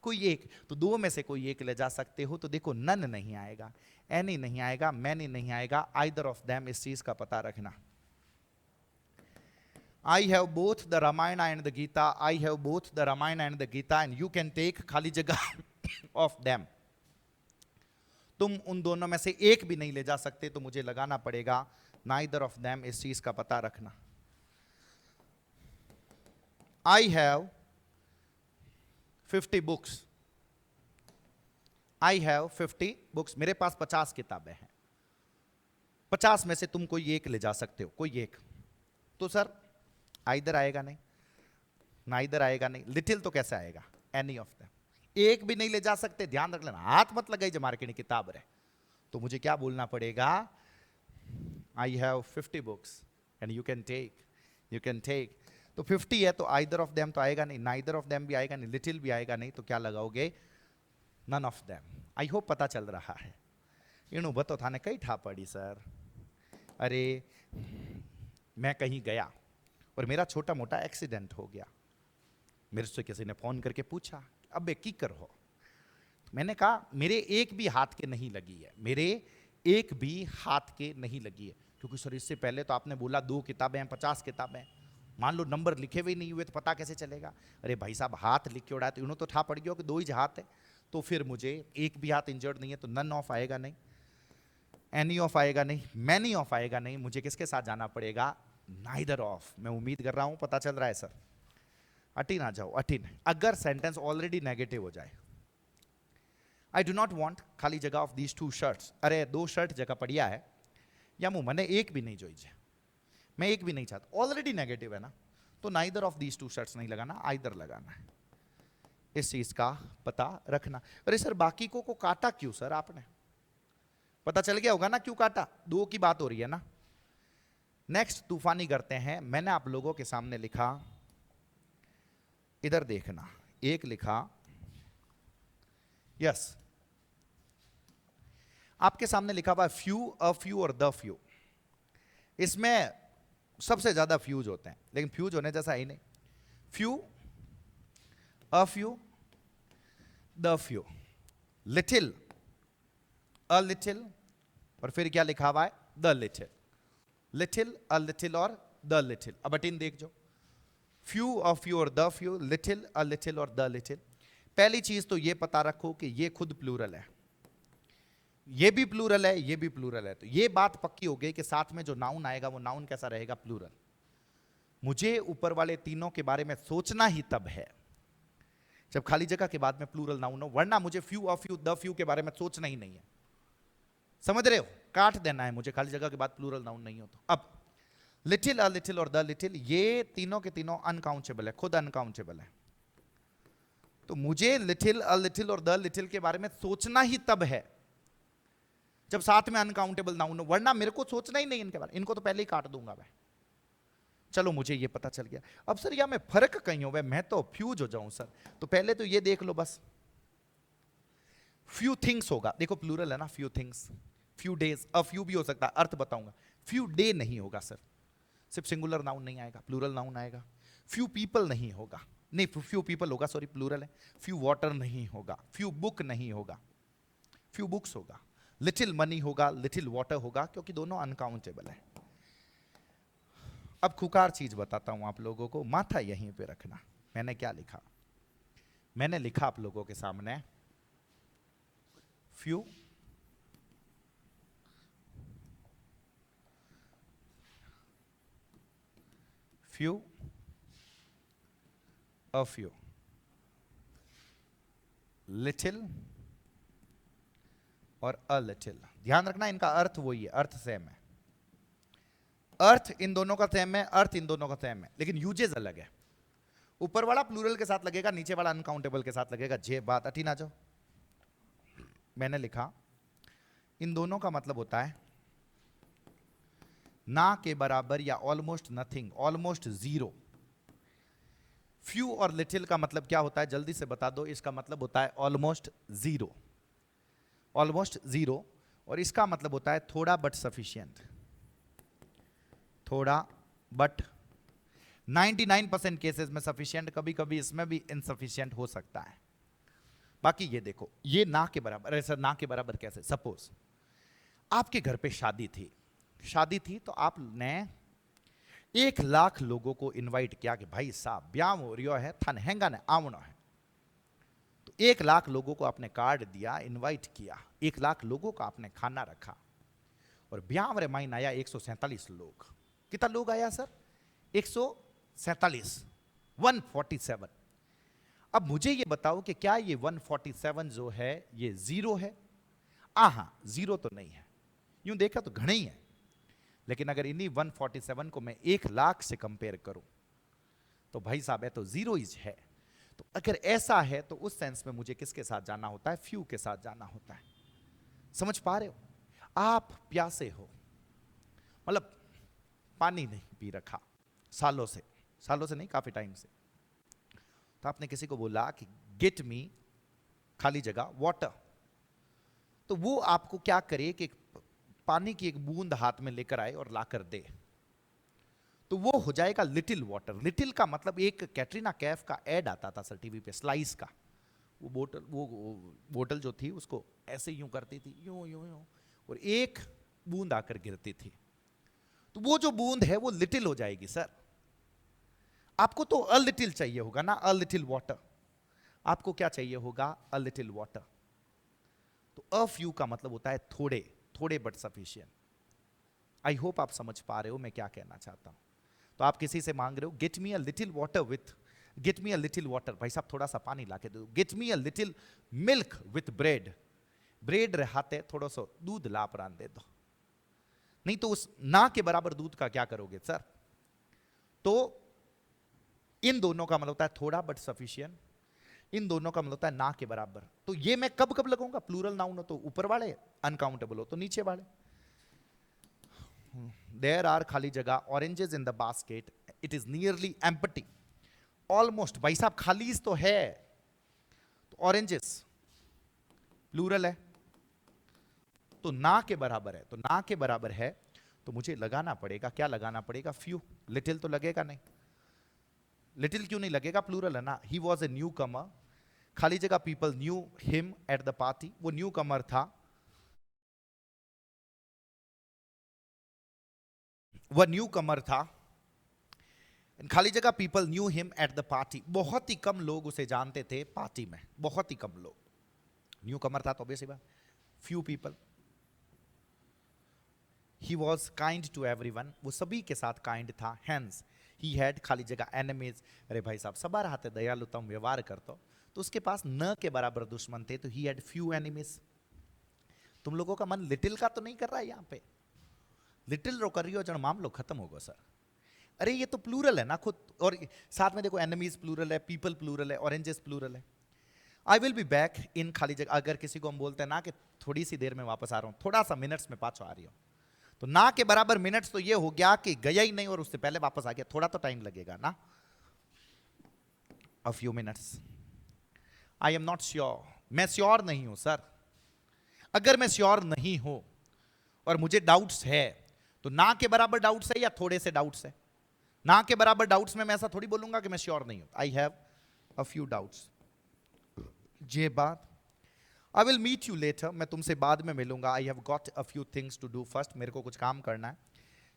कोई एक। तो 2 में से कोई एक ले जा सकते हो, तो देखो नन नहीं आएगा, एनी नहीं आएगा, मैनी नहीं आएगा, आइदर ऑफ देम। इस चीज का पता रखना। I have both the Ramayana and the Gita, I have both the Ramayana and the Gita, and you can take खाली जगह ऑफ देम। तुम उन दोनों में से एक भी नहीं ले जा सकते, तो मुझे लगाना पड़ेगा नाइदर ऑफ देम। इस चीज का पता रखना। I have 50 books, I have 50 books, मेरे पास 50 किताबें हैं। 50 में से तुम कोई एक ले जा सकते हो, कोई एक। तो सर आइदर आएगा नहीं, ना इधर आएगा नहीं, लिटिल तो कैसे आएगा, एनी ऑफ देम। एक भी नहीं ले जा सकते, ध्यान रख लेना, हाथ मत लगाई जब मार्केट किताब रहे। तो मुझे क्या बोलना पड़ेगा, I have 50 books and you can take, you can take. तो 50 है तो आइदर ऑफ देम तो आएगा नहीं, नाइदर ऑफ देम भी आएगा नहीं, लिटिल भी आएगा नहीं, तो क्या लगाओगे, none of them. I hope पता चल रहा है। इनु बतो थाने कई ठा पड़ी सर। अरे मैं कहीं गया और मेरा छोटा मोटा एक्सीडेंट हो गया, मेरे से किसी ने फोन करके पूछा अबे की कर हो, मैंने कहा मेरे एक भी हाथ के नहीं लगी है, मेरे एक भी हाथ के नहीं लगी है। क्योंकि सर इससे पहले तो आपने बोला 2 किताबें हैं, 50 किताबें, मान लो नंबर लिखे हुए नहीं हुए तो पता कैसे चलेगा। अरे भाई साहब हाथ लिख के उड़ाया तो इन्हों तो ठा पड़ गया कि 2 ही हाथ है, तो फिर मुझे एक भी हाथ इंजर्ड नहीं है, तो नन ऑफ आएगा नहीं, एनी ऑफ आएगा नहीं, मैनी ऑफ आएगा नहीं, मुझे किसके साथ जाना पड़ेगा, नाइदर ऑफ। मैं उम्मीद कर रहा हूं पता चल रहा है सर। अटिन आ जाओ, अटिन। अगर सेंटेंस ऑलरेडी नेगेटिव हो जाए, आई डू नॉट वॉन्ट खाली जगह ऑफ दीज 2 शर्ट्स, अरे 2 शर्ट जगह पड़िया है या मुंह मैंने एक भी नहीं जोई, मैं एक भी नहीं चाहता, ऑलरेडी नेगेटिव है ना, तो नाइदर ऑफ दीज 2 शर्ट्स नहीं लगाना, आइदर लगाना है। इस चीज का पता रखना। अरे सर बाकी को काटा क्यों सर आपने, पता चल गया होगा ना क्यों काटा, 2 की बात हो रही है ना। नेक्स्ट तूफानी करते हैं। मैंने आप लोगों के सामने लिखा, इधर देखना, एक लिखा, यस आपके सामने लिखा हुआ फ्यू, अ फ्यू और द फ्यू। इसमें सबसे ज्यादा फ्यूज होते हैं, लेकिन फ्यूज होने जैसा ही नहीं। Few, a few, the few, little, a little, और फिर क्या लिखा हुआ है, the little. Little, a little और द लिटिल। अब बटिन देख जो, फ्यू, अ फ्यू और the few, little, a little और द लिटिल। पहली चीज तो ये पता रखो कि ये खुद प्लूरल है, ये भी प्लूरल है, ये भी प्लूरल है। तो ये बात पक्की हो गई कि साथ में जो नाउन आएगा वो नाउन कैसा रहेगा, प्लूरल। मुझे ऊपर वाले तीनों के बारे में सोचना ही तब है जब खाली जगह के बाद में प्लूरल नाउन हो, वरना मुझे few, a few, the few के बारे में सोचना ही नहीं है। समझ रहे हो, काट देना है मुझे खाली जगह के बाद प्लूरल नाउन नहीं हो तो। अब लिटिल, अ लिटिल और द लिटिल, ये तीनों के तीनों अनकाउंटेबल है, खुद अनकाउंटेबल है। तो मुझे लिटिल, अ लिटिल और द लिटिल के बारे में सोचना ही तब है जब साथ में अनकाउंटेबल नाउन हो, वरना मेरे को सोचना ही नहीं इनके बारे, इनको तो पहले ही काट दूंगा मैं। चलो मुझे ये पता चल गया। अब सर या मैं फर्क कहीं हो, मैं तो फ्यूज हो जाऊं सर, तो पहले तो ये देख लो बस, फ्यू थिंग्स होगा, देखो प्लूरल है ना, few things, few days, a few भी हो सकता है, अर्थ बताऊंगा। फ्यू डे नहीं होगा सर, सिर्फ सिंगुलर नाउन नहीं आएगा, प्लूरल नाउन आएगा। फ्यू पीपल नहीं होगा, नहीं फ्यू पीपल होगा, सॉरी प्लूरल है। फ्यू वाटर नहीं होगा, फ्यू बुक नहीं होगा, फ्यू बुक्स होगा। लिटिल मनी होगा, लिटिल वाटर होगा, क्योंकि दोनों अनकाउंटेबल है। अब खुकार चीज बताता हूं आप लोगों को, माथा यहीं पे रखना। मैंने क्या लिखा, मैंने लिखा आप लोगों के सामने few, few, a few, little और अ लिटिल। ध्यान रखना इनका अर्थ वही है, अर्थ सेम है, अर्थ इन दोनों का सेम है, अर्थ इन दोनों का सेम है, लेकिन यूजेस अलग है। ऊपर वाला प्लूरल के साथ लगेगा, नीचे वाला अनकाउंटेबल के साथ लगेगा। जे बात अटी ना जाओ। मैंने लिखा इन दोनों का मतलब होता है ना के बराबर या almost nothing, almost zero. Few और लिटिल का मतलब क्या होता है, जल्दी से बता दो। इसका मतलब होता है ऑलमोस्ट जीरो, ऑलमोस्ट जीरो। और इसका मतलब होता है थोड़ा बट सफिशिएंट, थोड़ा बट। 99% केसेस में सफिशिएंट, कभी कभी इसमें भी इनसफिशिएंट हो सकता है। बाकी ये देखो, ये ना के बराबर। अरे सर ना के बराबर कैसे, सपोज आपके घर पे शादी थी, शादी थी तो आपने 1,00,000 लोगों को इनवाइट किया कि भाई साहब ब्याह हो रियो है, थान हैंगा ने आवना है। तो 1,00,000 लोगों को आपने कार्ड दिया, इनवाइट किया, 1,00,000 लोगों का आपने खाना रखा, और ब्याह रे माइन आया 147 लोग। कितना लोग आया सर, 147, 147। अब मुझे ये बताओ कि क्या ये 147 जो है ये जीरो है? हाँ, जीरो तो नहीं है, यूं देखा तो घने ही है, लेकिन अगर इन्हीं 147 को मैं 1,00,000 से कंपेयर करूं तो भाई साहब है तो जीरो इज है। तो अगर ऐसा है तो उस सेंस में मुझे किसके साथ जाना होता है? फ्यू के साथ जाना होता है। समझ पा रहे हो? आप प्यासे हो, मतलब पानी नहीं पी रखा सालों से नहीं, काफी टाइम से, तो आपने किसी को बोला कि गेट मी खाली जगह वाटर, तो वो आपको क्या करे कि पानी की एक बूंद हाथ में लेकर आए और लाकर दे, तो वो हो जाएगा लिटिल वाटर। लिटिल का मतलब एक कैटरीना कैफ का एड आता था सर टीवी पे, स्लाइस का, वो बोतल जो थी उसको ऐसे यूं करती थी, यूं यूं यूं, और एक बूंद आकर गिरती थी, तो वो जो बूंद है वो लिटिल हो जाएगी सर। आपको तो अ लिटिल चाहिए होगा ना, अ लिटिल वाटर। आपको क्या चाहिए होगा? A little water. तो अ फ्यू का मतलब होता है थोड़े, थोड़े बट सफिशिएंट। आई होप आप समझ पा रहे हो मैं क्या कहना चाहता हूं। तो आप किसी से मांग रहे हो get me a little water with, get me a little water, भाई साहब थोड़ा सा पानी लाके दो। Get me a little milk with bread, bread रहाते थोड़ा सा दूध ला प्रान दे दो। नहीं तो उस ना के बराबर दूध का क्या करोगे सर? तो इन दोनों का मतलब होता है थोड़ा बट सफिशिएंट, इन दोनों का मतलब होता है ना के बराबर। तो ये मैं कब कब लगाऊंगा? प्लूरल नाउन हो तो ऊपर वाले, अनकाउंटेबल हो तो नीचे वाले। देयर आर खाली जगह oranges in the basket, it is nearly empty, almost. भाई साहब खालीज तो है, तो ऑरेंजेस प्लूरल है तो ना के बराबर है, तो ना के बराबर है तो मुझे लगाना पड़ेगा, क्या लगाना पड़ेगा? फ्यू। लिटिल तो लगेगा नहीं, लिटिल क्यों नहीं लगेगा? प्लूरल है ना। ही वॉज ए न्यू कमर, खाली जगह people knew him at the party, वो न्यू कमर था, वह न्यू कमर था। खाली जगह people knew him at the party, बहुत ही कम लोग उसे जानते थे पार्टी में, बहुत ही कम लोग। न्यू कमर था तो ऑब्वियसली बात, few people. He was kind to everyone, वो सभी के साथ काइंड था। हैंस ही हैड खाली जगह एनिमीज, अरे भाई साहब सबर हाथे दयालुतम व्यवहार करतो, तो उसके पास न के बराबर दुश्मन थे, तो ही हैड फ्यू एनिमीज। तुम लोगों का मन लिटिल का तो नहीं कर रहा है यहां पे? लिटिल रो कर रही हो जन मामलो खत्म होगा सर। अरे ये तो प्लूरल है ना खुद, और साथ में देखो एनिमीज प्लूरल है, पीपल प्लूरल है, ऑरेंजेस प्लूरल है। I will be back in खाली जगह, अगर किसी को हम बोलते हैं ना कि थोड़ी सी देर में वापस आ रहा हूं, थोड़ा सा मिनट्स में पाछो आ रही हूं, तो ना के बराबर मिनट्स तो ये हो गया कि गया ही नहीं और उससे पहले वापस आ गया, थोड़ा तो टाइम लगेगा ना, a few minutes. I am not sure, मैं श्योर नहीं हूं सर। अगर मैं श्योर नहीं हूं और मुझे डाउट्स है, तो ना के बराबर डाउट्स है या थोड़े से डाउट्स है? ना के बराबर डाउट्स में मैं ऐसा थोड़ी बोलूंगा कि मैं श्योर नहीं हूं, I have a few doubts. ये बात, I will meet you later, मैं तुमसे बाद में मिलूंगा। I have got a few things to do first, मेरे को कुछ काम करना है।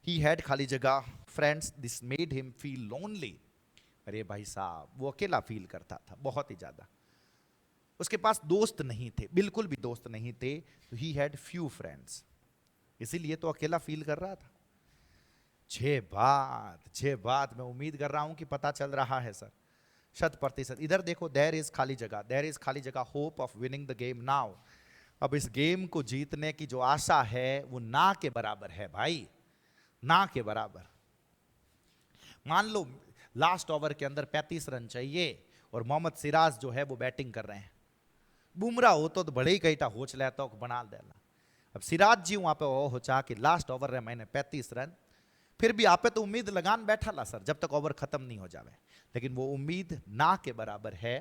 ही हैड खाली जगह friends, this made him feel lonely, अरे भाई साहब वो अकेला फील करता था बहुत ही ज्यादा, उसके पास दोस्त नहीं थे, बिल्कुल भी दोस्त नहीं थे, तो ही हैड फ्यू फ्रेंड्स, इसीलिए तो अकेला फील कर रहा था। छह बात मैं उम्मीद कर रहा हूं कि पता चल रहा है सर, 100%। इधर देखो, देयर इज खाली जगह, देयर इज खाली जगह hope of winning the game now, अब इस गेम को जीतने की जो आशा है वो ना के बराबर है भाई, ना के बराबर। मान लो लास्ट ओवर के अंदर 35 रन चाहिए और मोहम्मद सिराज जो है वो बैटिंग कर रहे हैं, बुमराह हो तो बड़े ही कईटा होच लेता बना देना। अब सिराज जी वहां पे हो चाह कि लास्ट ओवर रहे मैंने 35 रन, फिर भी आप पे तो उम्मीद लगान बैठा ला सर जब तक ओवर खत्म नहीं हो जावे, लेकिन वो उम्मीद ना के बराबर है,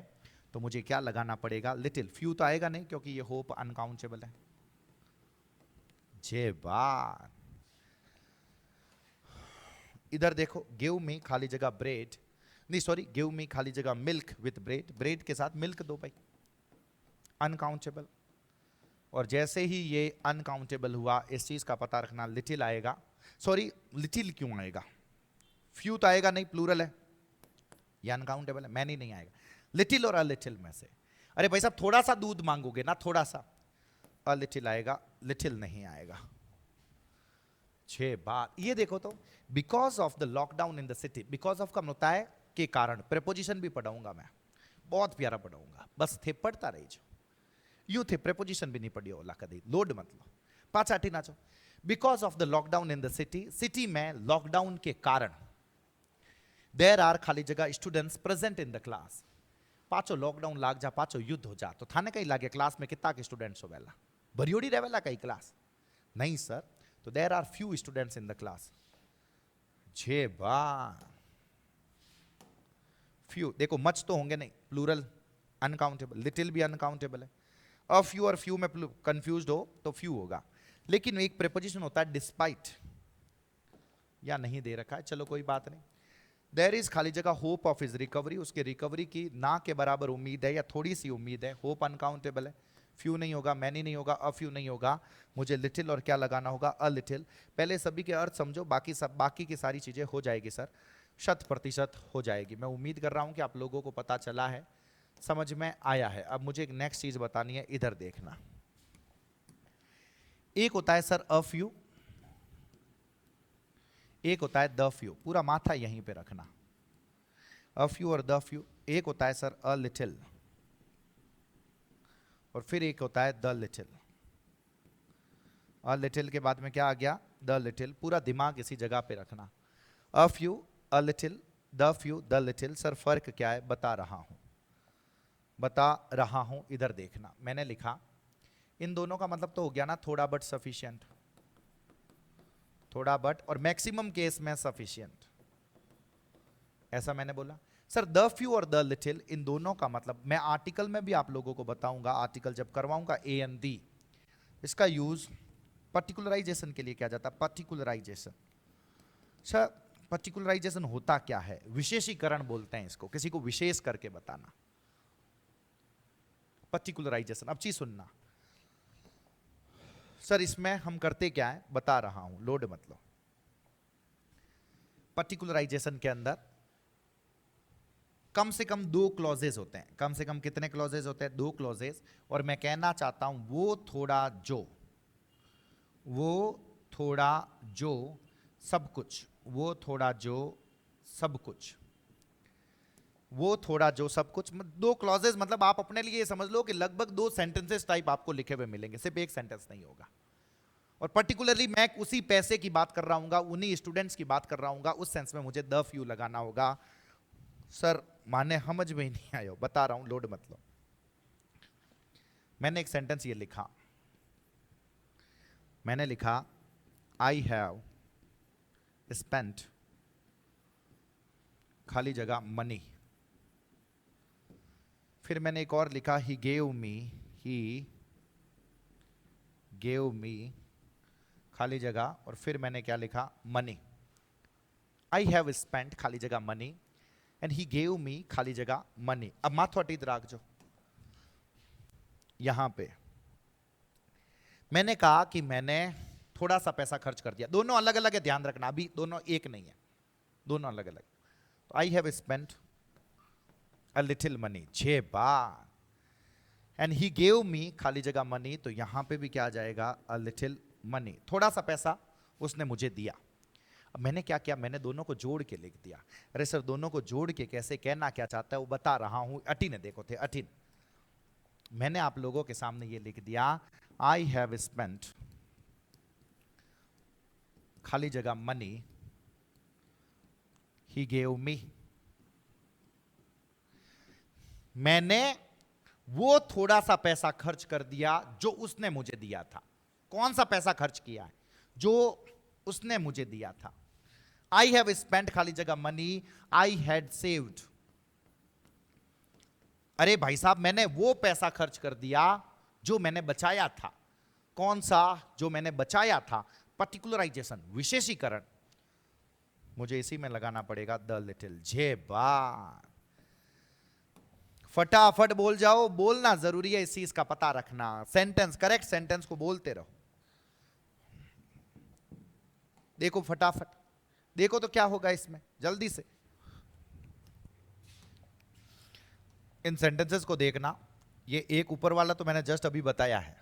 तो मुझे क्या लगाना पड़ेगा? लिटिल। फ्यू तो आएगा नहीं क्योंकि ये होप अनकाउंटेबल है। जे बात, इधर देखो, गिव मी खाली जगह ब्रेड, नहीं सॉरी, गिव मी खाली जगह मिल्क विथ ब्रेड, ब्रेड के साथ मिल्क दो भाई, अनकाउंटेबल। और जैसे ही ये अनकाउंटेबल हुआ, इस चीज का पता रखना, लिटिल आएगा, सॉरी लिटिल क्यों आएगा? फ्यू तो आएगा नहीं, प्लूरल है, ये अनकाउंटेबल है, मैनी नहीं आएगा, लिटिल और अ लिटिल में से। अरे भाई साहब थोड़ा सा दूध मांगोगे ना, थोड़ा सा, अ लिटिल आएगा, लिटिल नहीं आएगा। छह बात, ये देखो तो, because of the lockdown in the city, because of का होता है के कारण, प्रेपोजिशन भी पढ़ाऊंगा मैं, बहुत प्यारा पढ़ाऊंगा, बस थे पढ़ता रही जो यूं थे, प्रेपोजिशन भी नहीं पढ़ी ओला कदी, लोड मत लो। पाछाटी नाचो। Because of the lockdown in the city, city में लॉकडाउन के कारण देर आर खाली जगह students present in the class. पाचो लॉकडाउन लाग जा, पाचो युद्ध हो जा, तो थाने कहीं लागे क्लास में कितना के स्टूडेंट्स हो वेला, भरियोड़ी रहेला कई क्लास नहीं सर, तो there are few students in the class. छे बा फ्यू, देखो मच तो होंगे नहीं, प्लूरल अनकाउंटेबल, लिटिल भी अनकाउंटेबल है। अ फ्यू और फ्यू में कंफ्यूज्ड हो तो फ्यू होगा, लेकिन एक प्रेपोजिशन होता है डिस्पाइट, या नहीं दे रखा है, चलो कोई बात नहीं। देयर इज खाली जगह होप ऑफ इज रिकवरी, उसके रिकवरी की ना के बराबर उम्मीद है या थोड़ी सी उम्मीद है। होप अनकाउंटेबल है, फ्यू नहीं होगा, मैनी नहीं होगा, अ फ्यू नहीं होगा, मुझे लिटिल और क्या लगाना होगा, अ लिटिल। पहले सभी के अर्थ समझो, बाकी की सारी चीजें हो जाएगी सर, 100% हो जाएगी। मैं उम्मीद कर रहा हूं कि आप लोगों को पता चला है, समझ में आया है। अब मुझे एक नेक्स्ट चीज बतानी है, इधर देखना। एक होता है सर अ फ्यू, एक होता है द फ्यू, पूरा माथा यहीं पे रखना। अ फ्यू और द फ्यू। एक होता है सर अ लिटिल, और फिर एक होता है द लिटिल। अ लिटिल के बाद में क्या आ गया, द लिटिल। पूरा दिमाग इसी जगह पे रखना। A few, a little, the few, the little. Sir फर्क क्या है, बता रहा हूं, बता रहा हूं। इधर देखना, मैंने लिखा इन दोनों का मतलब तो हो गया ना, थोड़ा बट सफिशिएंट, थोड़ा बट और मैक्सिमम केस में सफिशिएंट, ऐसा मैंने बोला। सर द फ्यू और द लिटिल, इन दोनों का मतलब मैं आर्टिकल में भी आप लोगों को बताऊंगा, आर्टिकल जब करवाऊंगा ए एंड दी, इसका यूज पर्टिकुलराइजेशन के लिए किया जाता है। पर्टिकुलराइजेशन, सर पर्टिकुलराइजेशन होता क्या है, विशेषीकरण बोलते हैं इसको, किसी को विशेष करके बताना, पर्टिकुलराइजेशन। अब चीज सुनना सर, इसमें हम करते क्या है बता रहा हूं, लोड मत लो। पर्टिकुलराइजेशन के अंदर कम से कम 2 क्लॉजेज होते हैं। कम से कम कितने क्लॉजेज होते हैं, 2 क्लॉजेज। और मैं कहना चाहता हूं वो थोड़ा जो, वो थोड़ा जो सब कुछ, वो थोड़ा जो सब कुछ, वो थोड़ा जो सब कुछ। 2 क्लॉजेज मतलब आप अपने लिए समझ लो कि लगभग 2 सेंटेंसेस टाइप आपको लिखे हुए मिलेंगे, सिर्फ एक सेंटेंस नहीं होगा। और पर्टिकुलरली मैं उसी पैसे की बात कर रहा हूंगा, उन्हीं स्टूडेंट्स की बात कर रहा हूंगा, उस सेंस में मुझे द फ्यू लगाना होगा। सर माने समझ में ही नहीं आयो, बता रहा हूं, लोड मत लो। मैंने एक सेंटेंस ये लिखा, मैंने लिखा आई हैव स्पेंट खाली जगह मनी। फिर मैंने एक और लिखा ही गेव मी खाली जगह, और फिर मैंने क्या लिखा, मनी। आई हैव स्पेंट खाली जगह money and he gave me खाली जगह मनी। अब माथो अटीत राख जो, यहां पे मैंने कहा कि मैंने थोड़ा सा पैसा खर्च कर दिया। दोनों अलग अलग है, ध्यान रखना, अभी दोनों एक नहीं है, दोनों अलग अलग। तो I have spent a little money, 6 bar, and he gave me खाली जगह मनी, तो यहां पे भी क्या आ जाएगा, अ लिटिल मनी, थोड़ा सा पैसा उसने मुझे दिया। अब मैंने क्या किया, मैंने दोनों को जोड़ के लिख दिया। अरे सर दोनों को जोड़ के कैसे, कहना क्या चाहता है वो बता रहा हूं। अटिन देखो थे, अटिन मैंने आप लोगों के सामने ये लिख दिया, आई हैव स्पेंट खाली जगह मनी, ही गेव मी। मैंने वो थोड़ा सा पैसा खर्च कर दिया जो उसने मुझे दिया था। कौन सा पैसा खर्च किया है, जो उसने मुझे दिया था। आई हैव स्पेंट खाली जगह मनी आई हैड सेव्ड। अरे भाई साहब मैंने वो पैसा खर्च कर दिया जो मैंने बचाया था। कौन सा, जो मैंने बचाया था। पर्टिकुलराइजेशन, विशेषीकरण, मुझे इसी में लगाना पड़ेगा, द लिटिल। जे बार फटाफट बोल जाओ, बोलना जरूरी है, इस चीज का पता रखना। सेंटेंस, करेक्ट सेंटेंस को बोलते रहो। देखो फटाफट, देखो तो क्या होगा इसमें, जल्दी से इन सेंटेंसेस को देखना। ये एक ऊपर वाला तो मैंने जस्ट अभी बताया है,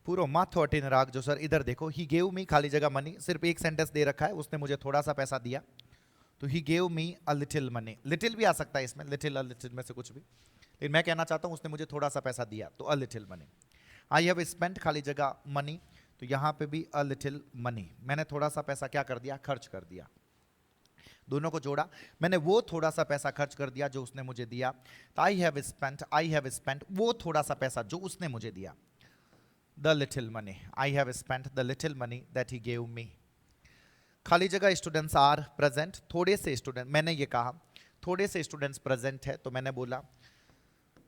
पूरा माथो अटिन राग जो। सर इधर देखो, ही गेव मी खाली जगह मनी, सिर्फ एक सेंटेंस दे रखा है, उसने मुझे थोड़ा सा पैसा दिया। तो he gave me a little money, little भी आ सकता है इसमें, लिटिल अ लिटिल में से कुछ भी, लेकिन मैं कहना चाहता हूं उसने मुझे थोड़ा सा पैसा दिया, तो a little money. I have spent खाली जगह मनी, तो यहां पे भी अ लिटिल मनी, मैंने थोड़ा सा पैसा क्या कर दिया, खर्च कर दिया। दोनों को जोड़ा, मैंने वो थोड़ा सा पैसा खर्च कर दिया जो उसने मुझे दिया। तो आई हैव स्पेंट वो थोड़ा सा पैसा जो उसने मुझे दिया, the little money, I have spent the little money that he gave me. खाली जगह स्टूडेंट्स आर प्रेजेंट, थोड़े से स्टूडेंट, मैंने ये कहा थोड़े से स्टूडेंट्स प्रेजेंट है, तो मैंने बोला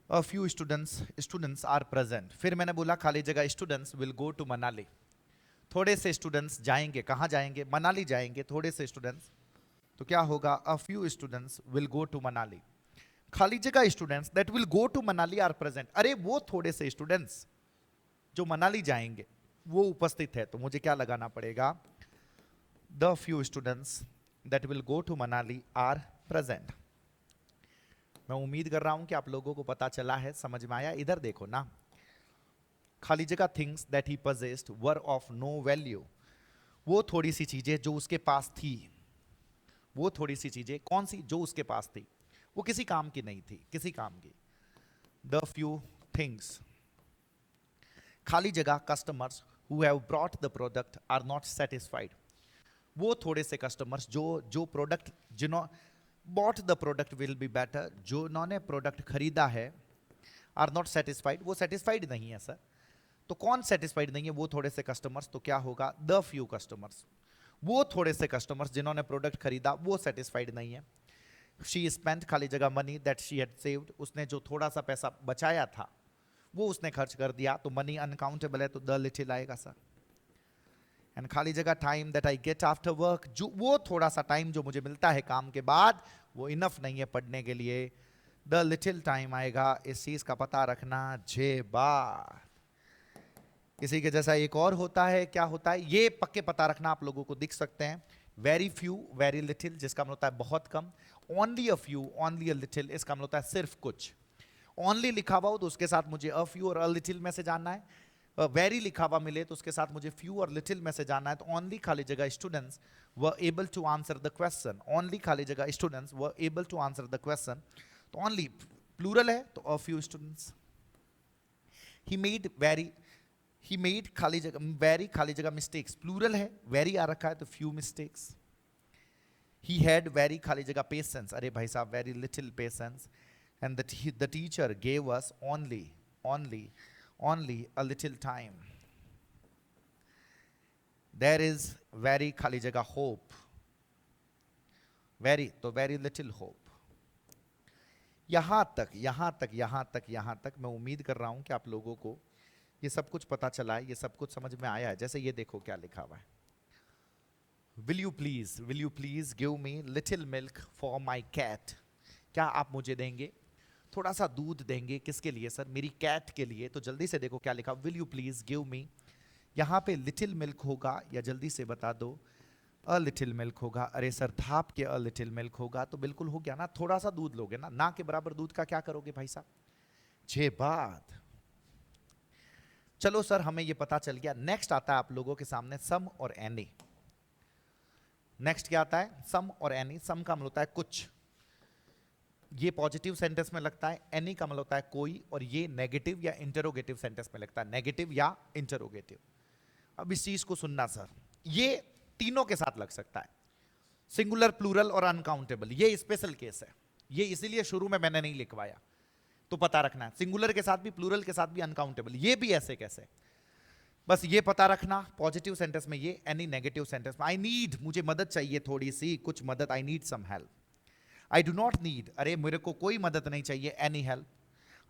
a few students are present. फिर मैंने बोला खाली जगह students will go to Manali, थोड़े से स्टूडेंट्स जाएंगे, कहाँ जाएंगे, मनाली जाएंगे, थोड़े से स्टूडेंट्स, तो क्या होगा, a few students will go to Manali. खाली जगह students that will go to Manali are present, अरे वो थोड़े से स्टूडेंट्स जो मनाली जाएंगे वो उपस्थित है, तो मुझे क्या लगाना पड़ेगा, the few students that will go to Manali are present. मैं उम्मीद कर रहा हूं कि आप लोगों को पता चला है, समझ में आया। इधर देखो ना, खाली जगह things that he possessed were of no value, वो थोड़ी सी चीजें जो उसके पास थी, वो थोड़ी सी चीजें कौन सी, जो उसके पास थी, वो किसी काम की नहीं थी, किसी काम की। द फ्यू थिंग्स, खाली जगह customers who have brought the product are not satisfied, वो थोड़े से कस्टमर्स जो प्रोडक्ट जिन्हों bought the product will be better, जिन्होंने प्रोडक्ट खरीदा है, आर नॉट सेटिस्फाइड, वो सेटिस्फाइड नहीं है सर। तो कौन सेटिस्फाइड नहीं है, वो थोड़े से कस्टमर्स, तो क्या होगा, द फ्यू कस्टमर्स, वो थोड़े से कस्टमर्स जिन्होंने प्रोडक्ट खरीदा वो सेटिस्फाइड नहीं है। शी स्पेंट खाली जगह money that she had saved, उसने जो थोड़ा सा पैसा बचाया था वो उसने खर्च कर दिया, तो मनी अनकाउंटेबल है, तो द लिटिल आएगा सर। एंड खाली जगह time that I get after work, जो वो थोड़ा सा टाइम जो मुझे मिलता है काम के बाद वो इनफ नहीं है पढ़ने के लिए, द लिटिल टाइम आएगा। इस चीज का पता रखना, जे बात इसी के जैसा एक और होता है, क्या होता है ये पक्के पता रखना, आप लोगों को दिख सकते हैं, वेरी फ्यू वेरी लिटिल, जिसका मतलब होता है बहुत कम, only a few only a little, इसका मतलब होता है सिर्फ कुछ। ओनली लिखा हुआ हो तो उसके साथ मुझे अ फ्यू और अ लिटिल में से जानना है, वेरी लिखा हुआ मिले तो उसके साथ मुझे फ्यू और लिटिल में से जानना है। तो ओनली खाली जगह students were able to answer the question, only खाली जगह students were able to answer the question, तो ओनली प्लूरल है तो a few students. He made खाली जगह वेरी खाली जगह मिस्टेक्स, प्लूरल है, वेरी आ रखा है तो few mistakes. He had very खाली जगह पेशेंस, अरे भाई साहब very little patience, and the teacher gave us only a little time. There is very खाली जगह होप, वेरी तो वेरी लिटिल होप। यहां तक मैं उम्मीद कर रहा हूं कि आप लोगों को ये सब कुछ पता चला है, ये सब कुछ समझ में आया है। जैसे ये देखो क्या लिखा हुआ है, will you please give me little milk for my cat, क्या आप मुझे देंगे थोड़ा सा दूध देंगे, किसके लिए सर, मेरी कैट के लिए। तो जल्दी से देखो क्या लिखा, विल यू प्लीज गिव मी, यहाँ पे लिटिल मिल्क होगा या जल्दी से बता दो अ लिटिल मिल्क होगा। अरे सर थाप के अ लिटिल मिल्क होगा तो बिल्कुल हो गया ना, थोड़ा सा दूध लोगे ना के बराबर दूध का क्या करोगे भाई साहब, जे बात। चलो सर हमें ये पता चल गया। नेक्स्ट आता है आप लोगों के सामने सम और एनी। नेक्स्ट क्या आता है, सम और एनी। सम का मतलब होता है कुछ, ये पॉजिटिव सेंटेंस में लगता है, एनी का मतलब होता है कोई, और ये नेगेटिव या इंटरोगेटिव सेंटेंस में लगता है, नेगेटिव या इंटरोगेटिव। अब इस चीज को सुनना सर, ये तीनों के साथ लग सकता है, सिंगुलर प्लूरल और अनकाउंटेबल, ये स्पेशल केस है, ये इसीलिए शुरू में मैंने नहीं लिखवाया, तो पता रखना है सिंगुलर के साथ भी, प्लूरल के साथ भी, अनकाउंटेबल, ये भी ऐसे कैसे, बस ये पता रखना। पॉजिटिव सेंटेंस में ये, एनी नेगेटिव सेंटेंस में आई नीड, मुझे मदद चाहिए थोड़ी सी, कुछ मदद, I need some help. I do not need, अरे मेरे को कोई मदद नहीं चाहिए, any help.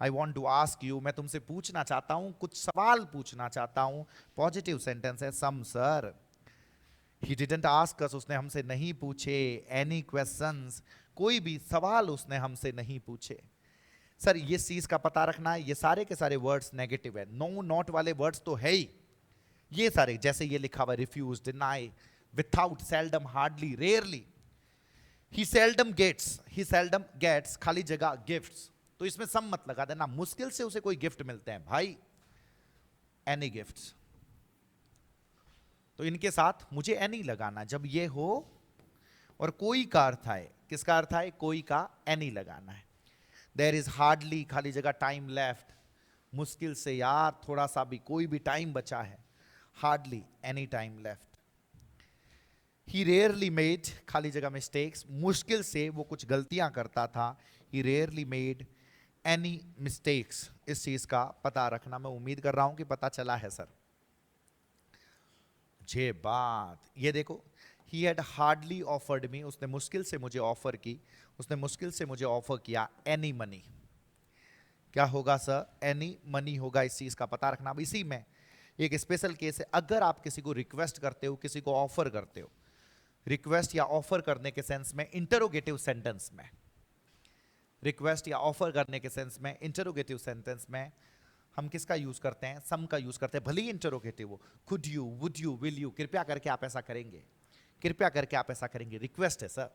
I want to ask you, मैं तुमसे पूछना चाहता हूं, कुछ सवाल पूछना चाहता हूं, पॉजिटिव सेंटेंस है। Some sir, he didn't ask us, उसने हमसे नहीं पूछे, एनी क्वेश्चंस, कोई भी सवाल उसने हमसे नहीं पूछे। सर ये चीज का पता रखना है, ये सारे के सारे वर्ड्स नेगेटिव है, नो नॉट वाले वर्ड्स तो है ही, ये सारे जैसे ये लिखा हुआ refuse, deny, without, seldom, hardly, rarely. He seldom gets खाली जगह गिफ्ट्स, तो इसमें सम मत लगा देना, मुश्किल से उसे कोई गिफ्ट मिलते हैं भाई, एनी गिफ्ट्स, तो इनके साथ मुझे एनी लगाना। जब ये हो और कोई का अर्थ आए, किसका अर्थ आए, कोई का एनी लगाना है। देयर इज हार्डली, खाली जगह टाइम लेफ्ट, मुश्किल से यार थोड़ा सा भी, कोई भी टाइम बचा है, हार्डली एनी टाइम लेफ्ट। ही रेयरली मेड, खाली जगह मिस्टेक्स, मुश्किल से वो कुछ गलतियां करता था। ही रेयरली मेड एनी मिस्टेक्स, इस चीज का पता रखना। मैं उम्मीद कर रहा हूं कि पता चला है सर। ये बात, ये देखो, he had hardly offered me, उसने मुश्किल से मुझे ऑफर की, उसने मुश्किल से मुझे ऑफर किया एनी मनी। क्या होगा सर, एनी मनी होगा, इस चीज का पता रखना। अब इसी में एक स्पेशल केस है, अगर आप किसी को रिक्वेस्ट करते हो, किसी को ऑफर करते हो, रिक्वेस्ट या ऑफर करने के सेंस में, इंटरोगेटिव सेंटेंस में, रिक्वेस्ट या ऑफर करने के सेंस में, इंटरोगेटिव सेंटेंस में हम किसका यूज करते हैं, सम का यूज करते हैं, भले ही इंटरोगेटिव हो। Could you, would you, will you, कृपया करके आप ऐसा करेंगे, कृपया करके आप ऐसा करेंगे, रिक्वेस्ट है sir.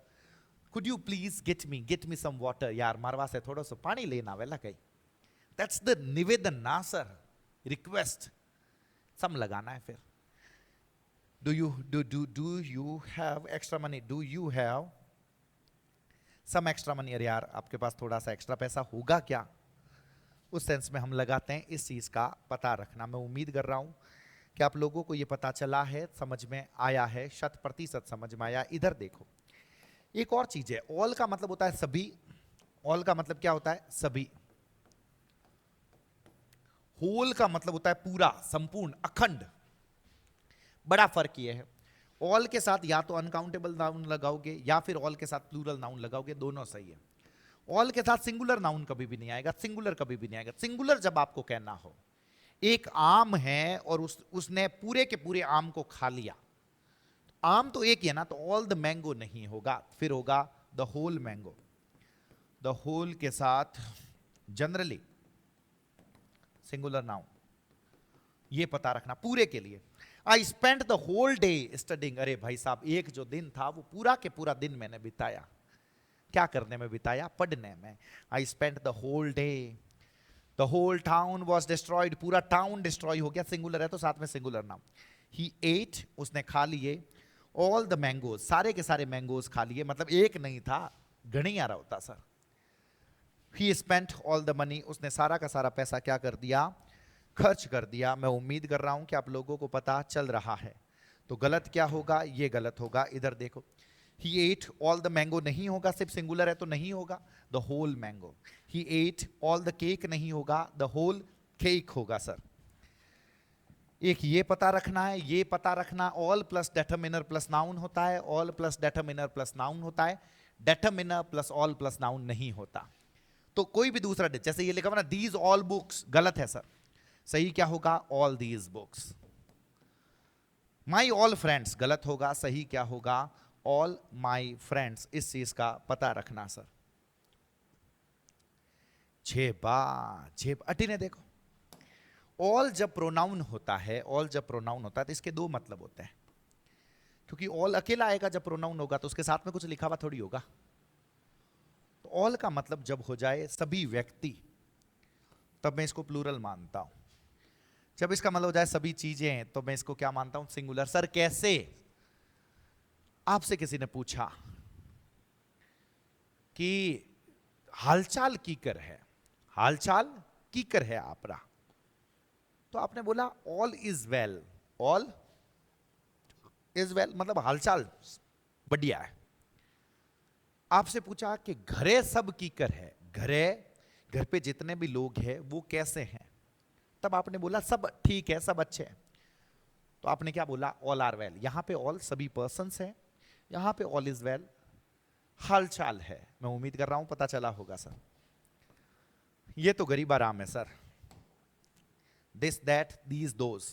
Could you please get me some water, यार मारवा से थोड़ा सा पानी लेना वेला कहीं, दैट्स द निवेदन ना सर, रिक्वेस्ट, सम लगाना है। फिर do you have extra money, do you have some extra money, अरे यार आपके पास थोड़ा सा एक्स्ट्रा पैसा होगा क्या, उस सेंस में हम लगाते हैं, इस चीज का पता रखना। मैं उम्मीद कर रहा हूं कि आप लोगों को यह पता चला है, समझ में आया है, 100% समझ में आया। इधर देखो, एक और चीज है, ऑल का मतलब होता है सभी, ऑल का मतलब क्या होता है, सभी। होल का मतलब होता है पूरा, संपूर्ण, अखंड। बड़ा फर्क यह है, ऑल के साथ या तो अनकाउंटेबल नाउन लगाओगे या फिर ऑल के साथ प्लूरल नाउन लगाओगे, दोनों सही है। ऑल के साथ सिंगुलर नाउन कभी भी नहीं आएगा, सिंगुलर कभी भी नहीं आएगा। सिंगुलर जब आपको कहना हो, एक आम है और उसने पूरे के पूरे आम को खा लिया, आम तो एक ही है ना, तो ऑल द मैंगो नहीं होगा, फिर होगा the whole mango. The whole के साथ जनरली सिंगुलर नाउन, ये पता रखना पूरे के लिए। I spend the whole day studying, अरे भाई साहब एक जो दिन था वो पूरा के पूरा दिन मैंने बिताया, क्या करने में बिताया, पढ़ने में। I spend the whole day, the whole town was destroyed, पूरा टाउन डिस्ट्रॉय हो गया, सिंगुलर है तो साथ में सिंगुलर नाउन। ही एट, उसने खा लिए, ऑल द मैंगोज, सारे के सारे मैंगोज खा लिए, मतलब एक नहीं था, घनी आ रहा होता sir. He spent all the money, उसने सारा का सारा पैसा क्या कर दिया, खर्च कर दिया। मैं उम्मीद कर रहा हूं कि आप लोगों को पता चल रहा है। तो गलत क्या होगा, ये गलत होगा। इधर देखो, he ate all the mango नहीं होगा, सिर्फ सिंगुलर है तो नहीं होगा, the whole mango. He ate all the cake नहीं होगा, द होल केक होगा सर। एक ये पता रखना है, ये पता रखना, all plus determiner plus noun होता है, all plus determiner plus noun होता है, determiner plus all plus noun नहीं होता। तो कोई भी दूसरा, जैसे ये लिखा हुआ ना दीज ऑल बुक्स, गलत है सर, सही क्या होगा, all these books. My all friends, गलत होगा, सही क्या होगा, ऑल माई फ्रेंड्स। इस चीज का पता रखना सर। अटी ने देखो, ऑल जब प्रोनाउन होता है, ऑल जब प्रोनाउन होता है तो इसके दो मतलब होते हैं, क्योंकि ऑल अकेला आएगा जब प्रोनाउन होगा तो उसके साथ में कुछ लिखा हुआ थोड़ी होगा। तो ऑल का मतलब जब हो जाए सभी व्यक्ति, तब मैं इसको प्लूरल मानता हूं। जब इसका मतलब हो जाए सभी चीजें, तो मैं इसको क्या मानता हूं, सिंगुलर। सर कैसे, आपसे किसी ने पूछा कि हालचाल कीकर है, हालचाल कीकर है आपरा, तो आपने बोला all is well, all is well मतलब हालचाल बढ़िया है। आपसे पूछा कि घरे सब कीकर है, घरे, घर पे जितने भी लोग हैं वो कैसे हैं, तब आपने बोला सब ठीक है, सब अच्छे हैं। तो आपने क्या बोला, ऑल आर वेल। यहां पे ऑल सभी पर्सन्स हैं, यहां पे ऑल इज वेल हालचाल है। मैं उम्मीद कर रहा हूं पता चला होगा सर। ये तो गरीब आराम है sir. This that these those,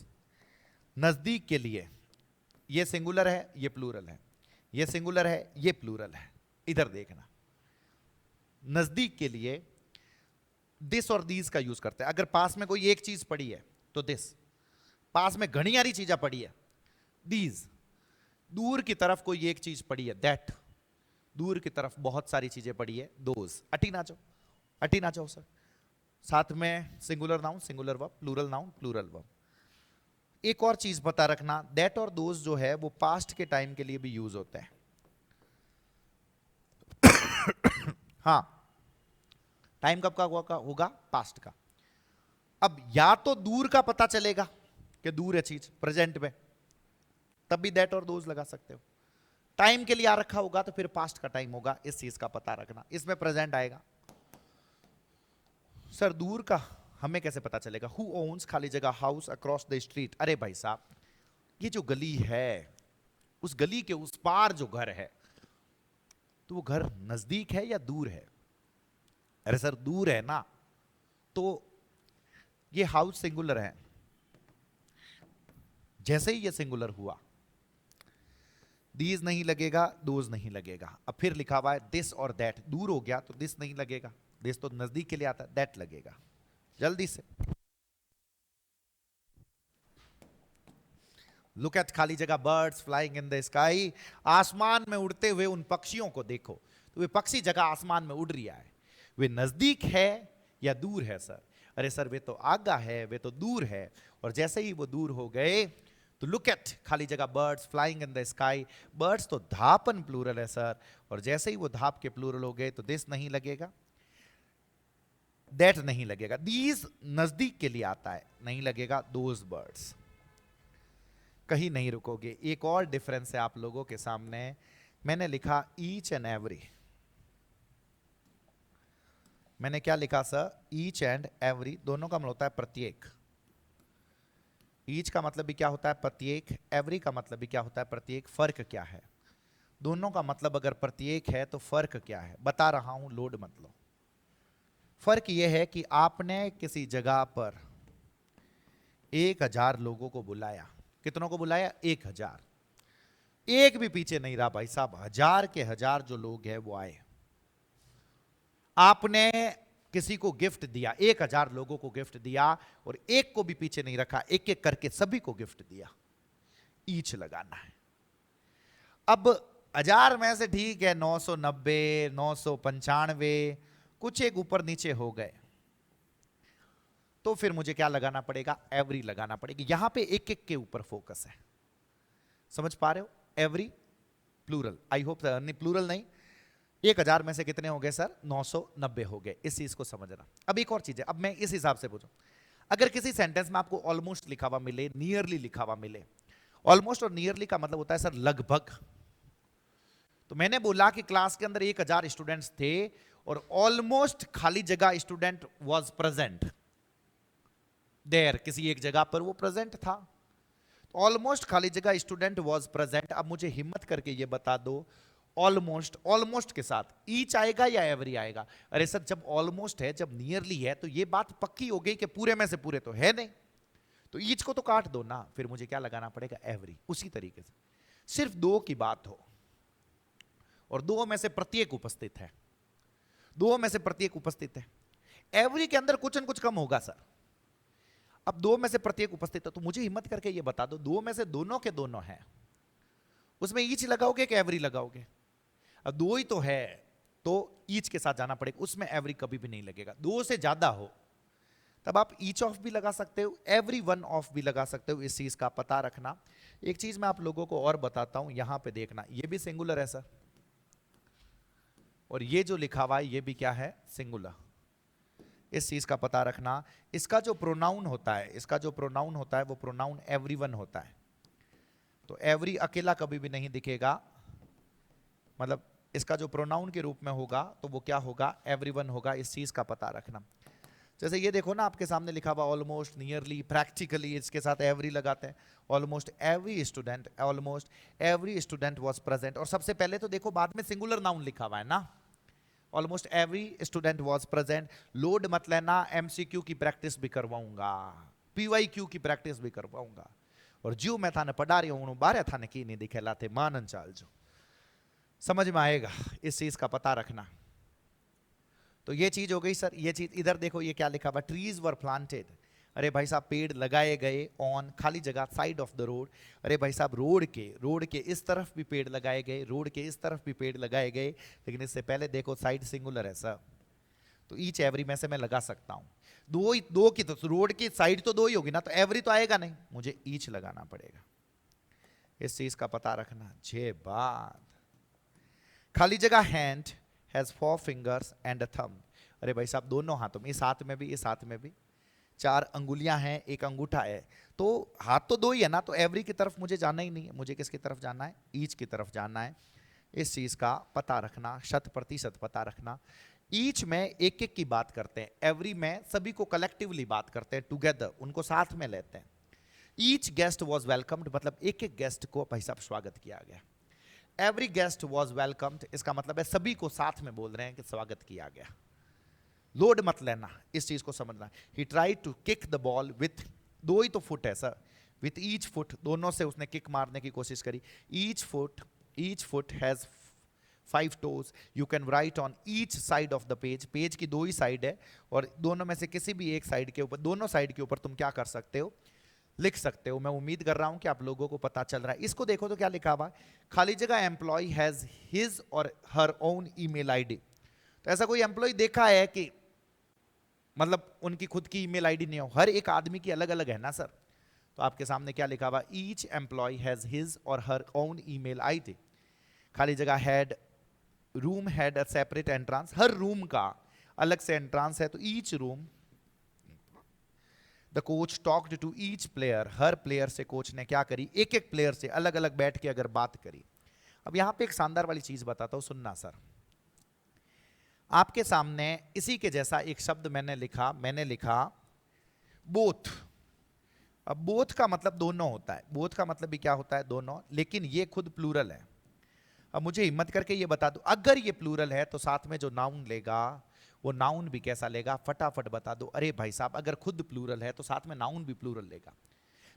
नजदीक के लिए, ये सिंगुलर है, ये प्लूरल है, ये सिंगुलर है, ये प्लूरल है। इधर देखना, नजदीक के लिए दिस और दीज का यूज करते हैं। अगर पास में कोई एक चीज पड़ी है तो दिस, पास में घनी सारी चीजें पड़ी है दीज, दूर की तरफ कोई एक चीज पड़ी है दैट, दूर की तरफ बहुत सारी चीजें पड़ी है दोज। अटी ना जाओ, अटी ना जाओ सर। साथ में singular noun singular verb, plural noun plural verb. एक और चीज पता रखना, दैट और दोज जो है वो पास्ट के टाइम के लिए भी यूज होता है। हाँ, टाइम कब का होगा? पास्ट का। अब या तो दूर का पता चलेगा कि दूर है चीज प्रेजेंट में, तब भी दैट और दोज लगा सकते हो। टाइम के लिए आ रखा होगा तो फिर पास्ट का टाइम होगा, इस चीज का पता रखना, इसमें प्रेजेंट आएगा। सर दूर का हमें कैसे पता चलेगा? हु ओन्स खाली जगह हाउस अक्रॉस द स्ट्रीट। अरे भाई साहब, ये जो गली है, उस गली के उस पार जो घर है, तो वो घर नजदीक है या दूर है? अरे सर दूर है ना, तो ये हाउस सिंगुलर है। जैसे ही ये सिंगुलर हुआ, दीज नहीं लगेगा, दोज नहीं लगेगा। अब फिर लिखा हुआ है दिस और दैट, दूर हो गया तो दिस नहीं लगेगा, दिस तो नजदीक के लिए आता है, दैट लगेगा। जल्दी से लुक एट खाली जगह birds flying in the sky. आसमान में उड़ते हुए उन पक्षियों को देखो। तो वे पक्षी जगह आसमान में उड़ रहा है, वे नजदीक है या दूर है सर? अरे सर वे तो आगा है, वे तो दूर है। और जैसे ही वो दूर हो गए तो लुक एट खाली जगह birds flying in the sky. Birds तो धापन प्लूरल है सर, और जैसे ही वो धाप के प्लूरल हो गए तो दिस नहीं लगेगा, दैट नहीं लगेगा। दीज नजदीक के लिए आता है, नहीं लगेगा दोज बर्ड्स। कहीं नहीं रुकोगे। एक और डिफरेंस है आप लोगों के सामने, मैंने लिखा ईच एंड एवरी। मैंने क्या लिखा सर? ईच एंड एवरी, दोनों का मतलब होता है प्रत्येक। ईच का मतलब भी क्या होता है? प्रत्येक। एवरी का मतलब भी क्या होता है? प्रत्येक। फर्क क्या है? दोनों का मतलब अगर प्रत्येक है तो फर्क क्या है? बता रहा हूं, लोड मत लो। फर्क यह है कि आपने किसी जगह पर 1000 लोगों को बुलाया। कितनों को बुलाया? 1000। एक भी पीछे नहीं रहा भाई साहब, 1000 के 1000 जो लोग हैं वो आए। आपने किसी को गिफ्ट दिया, 1000 लोगों को गिफ्ट दिया, और एक को भी पीछे नहीं रखा, एक एक करके सभी को गिफ्ट दिया। ईच लगाना है। अब 1000 में से ठीक है 990, 995 कुछ एक ऊपर नीचे हो गए, तो फिर मुझे क्या लगाना पड़ेगा? एवरी लगाना पड़ेगी। यहां पे एक एक के ऊपर फोकस है, समझ पा रहे हो? एवरी प्लूरल, आई होप नहीं प्लूरल नहीं। 1000 में से कितने हो गए सर? 990 हो गए। इस चीज को समझना। अब एक और चीज है, अब मैं इस हिसाब से पूछूं, अगर किसी सेंटेंस में आपको ऑलमोस्ट लिखा हुआ मिले, नियरली लिखा हुआ मिले, ऑलमोस्ट और नियरली का मतलब होता है सर लगभग। तो मैंने बोला कि क्लास के अंदर 1000 स्टूडेंट्स थे और ऑलमोस्ट खाली जगह स्टूडेंट वॉज प्रेजेंट देयर, किसी एक जगह पर वो प्रेजेंट था। ऑलमोस्ट खाली जगह स्टूडेंट वॉज प्रेजेंट। अब मुझे हिम्मत करके ये बता दो, ऑलमोस्ट, ऑलमोस्ट के साथ ईच आएगा या एवरी आएगा? अरे सर जब ऑलमोस्ट है, जब नियरली है, तो ये बात पक्की हो गई कि पूरे में से पूरे तो है नहीं, तो ईच को तो काट दो ना। फिर मुझे क्या लगाना पड़ेगा? एवरी। उसी तरीके से सिर्फ दो की बात हो और दो में से प्रत्येक उपस्थित है, दो में से प्रत्येक उपस्थित है, एवरी के अंदर कुछ न कुछ कम होगा सर। अब दो में से प्रत्येक उपस्थित है, तो मुझे हिम्मत करके ये बता दो, दो में से दोनों के दोनों हैं, उसमें ईच लगाओगे कि एवरी लगाओगे? अब दो ही तो है, तो ईच के साथ जाना पड़ेगा, उसमें एवरी कभी भी नहीं लगेगा। दो से ज्यादा हो तब आप ईच ऑफ भी लगा सकते हो, एवरी वन ऑफ भी लगा सकते हो। इस चीज का पता रखना। एक चीज मैं आप लोगों को और बताता हूं, यहां पे देखना, ये भी सिंगुलर है सर, और ये जो लिखा हुआ है ये भी क्या है? सिंगुलर। इस चीज का पता रखना। इसका जो प्रोनाउन होता है, इसका जो प्रोनाउन होता है वो प्रोनाउन एवरीवन होता है। तो एवरी अकेला कभी भी नहीं दिखेगा, मतलब इसका जो प्रोनाउन के रूप में होगा तो वो क्या होगा? एवरीवन होगा। इस चीज का पता रखना। जैसे ये देखो ना, आपके सामने लिखा हुआ ऑलमोस्ट, नियरली, प्रैक्टिकली, इसके साथ एवरी लगाते हैं। Almost every student, almost every student was present. और सबसे पहले तो देखो बाद में सिंगुलर नाउन लिखा हुआ है ना, almost every student was present. Load मत लेना, एमसीक्यू की प्रैक्टिस भी करवाऊंगा, पीवाईक्यू की प्रैक्टिस भी करवाऊंगा, और जो मैं थाने पढ़ा रही हूं बारे थाने की नहीं दिखेला थे मानन चाल जो समझ में आएगा। इस चीज का पता रखना। तो ये चीज हो गई सर। ये चीज इधर देखो, ये क्या लिखा हुआ? ट्रीज वर प्लांटेड। अरे भाई साहब पेड़ लगाए गए ऑन खाली जगह साइड ऑफ द रोड। अरे भाई साहब रोड के इस तरफ भी पेड़ लगाए गए, रोड के इस तरफ भी पेड़ लगाए गए, लेकिन इससे पहले देखो साइड सिंगुलर है सर, तो ईच एवरी में से मैं लगा सकता हूं। दो की तो रोड की साइड तो दो ही होगी ना, तो एवरी तो आएगा नहीं, मुझे ईच लगाना पड़ेगा। इस चीज का पता रखना। जे बात खाली जगह hand, has 4 fingers and a thumb. अरे भाई साहब, दोनों हाथों में, इस हाथ में भी, इस हाथ में भी 4 अंगुलियां हैं, एक अंगूठा है, तो हाथ तो 2 ही है ना, तो एवरी की तरफ मुझे जाना ही नहीं है, मुझे किसकी तरफ जाना है, ईच की तरफ जाना है। इस चीज का पता रखना, 100% पता रखना। ईच में एक एक की बात करते हैं, एवरी में सभी को कलेक्टिवली बात करते हैं, टुगेदर, उनको साथ में लेते हैं। ईच गेस्ट वॉज वेलकम्ड, मतलब एक एक गेस्ट को भाई साहब स्वागत किया गया। एवरी गेस्ट वॉज वेलकम्ड, इसका मतलब है सभी को साथ में बोल रहे हैं कि स्वागत किया गया। लोड मत लेना, इस चीज को समझना। He try to kick the ball with, 2 ही तो फुट है सर, विथ ईच फुट, दोनों से उसने किक मारने की कोशिश करी। Each foot has 5 toes, you can write on each side of the page, page की 2 ही साइड है, और दोनों में से किसी भी एक साइड के ऊपर, दोनों साइड के ऊपर तुम क्या कर सकते हो, लिख सकते हो। मैं उम्मीद कर रहा हूं कि आप लोगों को पता चल रहा है। इसको देखो तो क्या लिखा हुआ है, खाली जगह एम्प्लॉय हैज हिज और हर ओन ईमेल आईडी। तो ऐसा कोई एम्प्लॉय देखा है कि मतलब उनकी खुद की ईमेल आईडी नहीं हो, हर एक आदमी की अलग अलग है ना सर। तो आपके सामने क्या लिखा हुआ, ईच एम्प्लॉय हैज हिज और हर ओन ईमेल आईडी। खाली जगह had, room had a separate entrance, हर रूम का अलग से एंट्रांस है, तो each room. The coach talked to each player, हर प्लेयर से कोच ने क्या करी, एक एक प्लेयर से अलग अलग बैठ के अगर बात करी। अब यहां पे एक शानदार वाली चीज बताता हूं, सुनना सर। आपके सामने इसी के जैसा एक शब्द मैंने लिखा बोथ। अब बोथ का मतलब दोनों होता है, बोथ का मतलब भी क्या होता है, दोनों, लेकिन ये खुद प्लूरल है। अब मुझे हिम्मत करके ये बता दो, अगर ये प्लूरल है तो साथ में जो नाउन लेगा वो नाउन भी कैसा लेगा, फटाफट बता दो। अरे भाई साहब, अगर खुद प्लूरल है तो साथ में नाउन भी प्लूरल लेगा।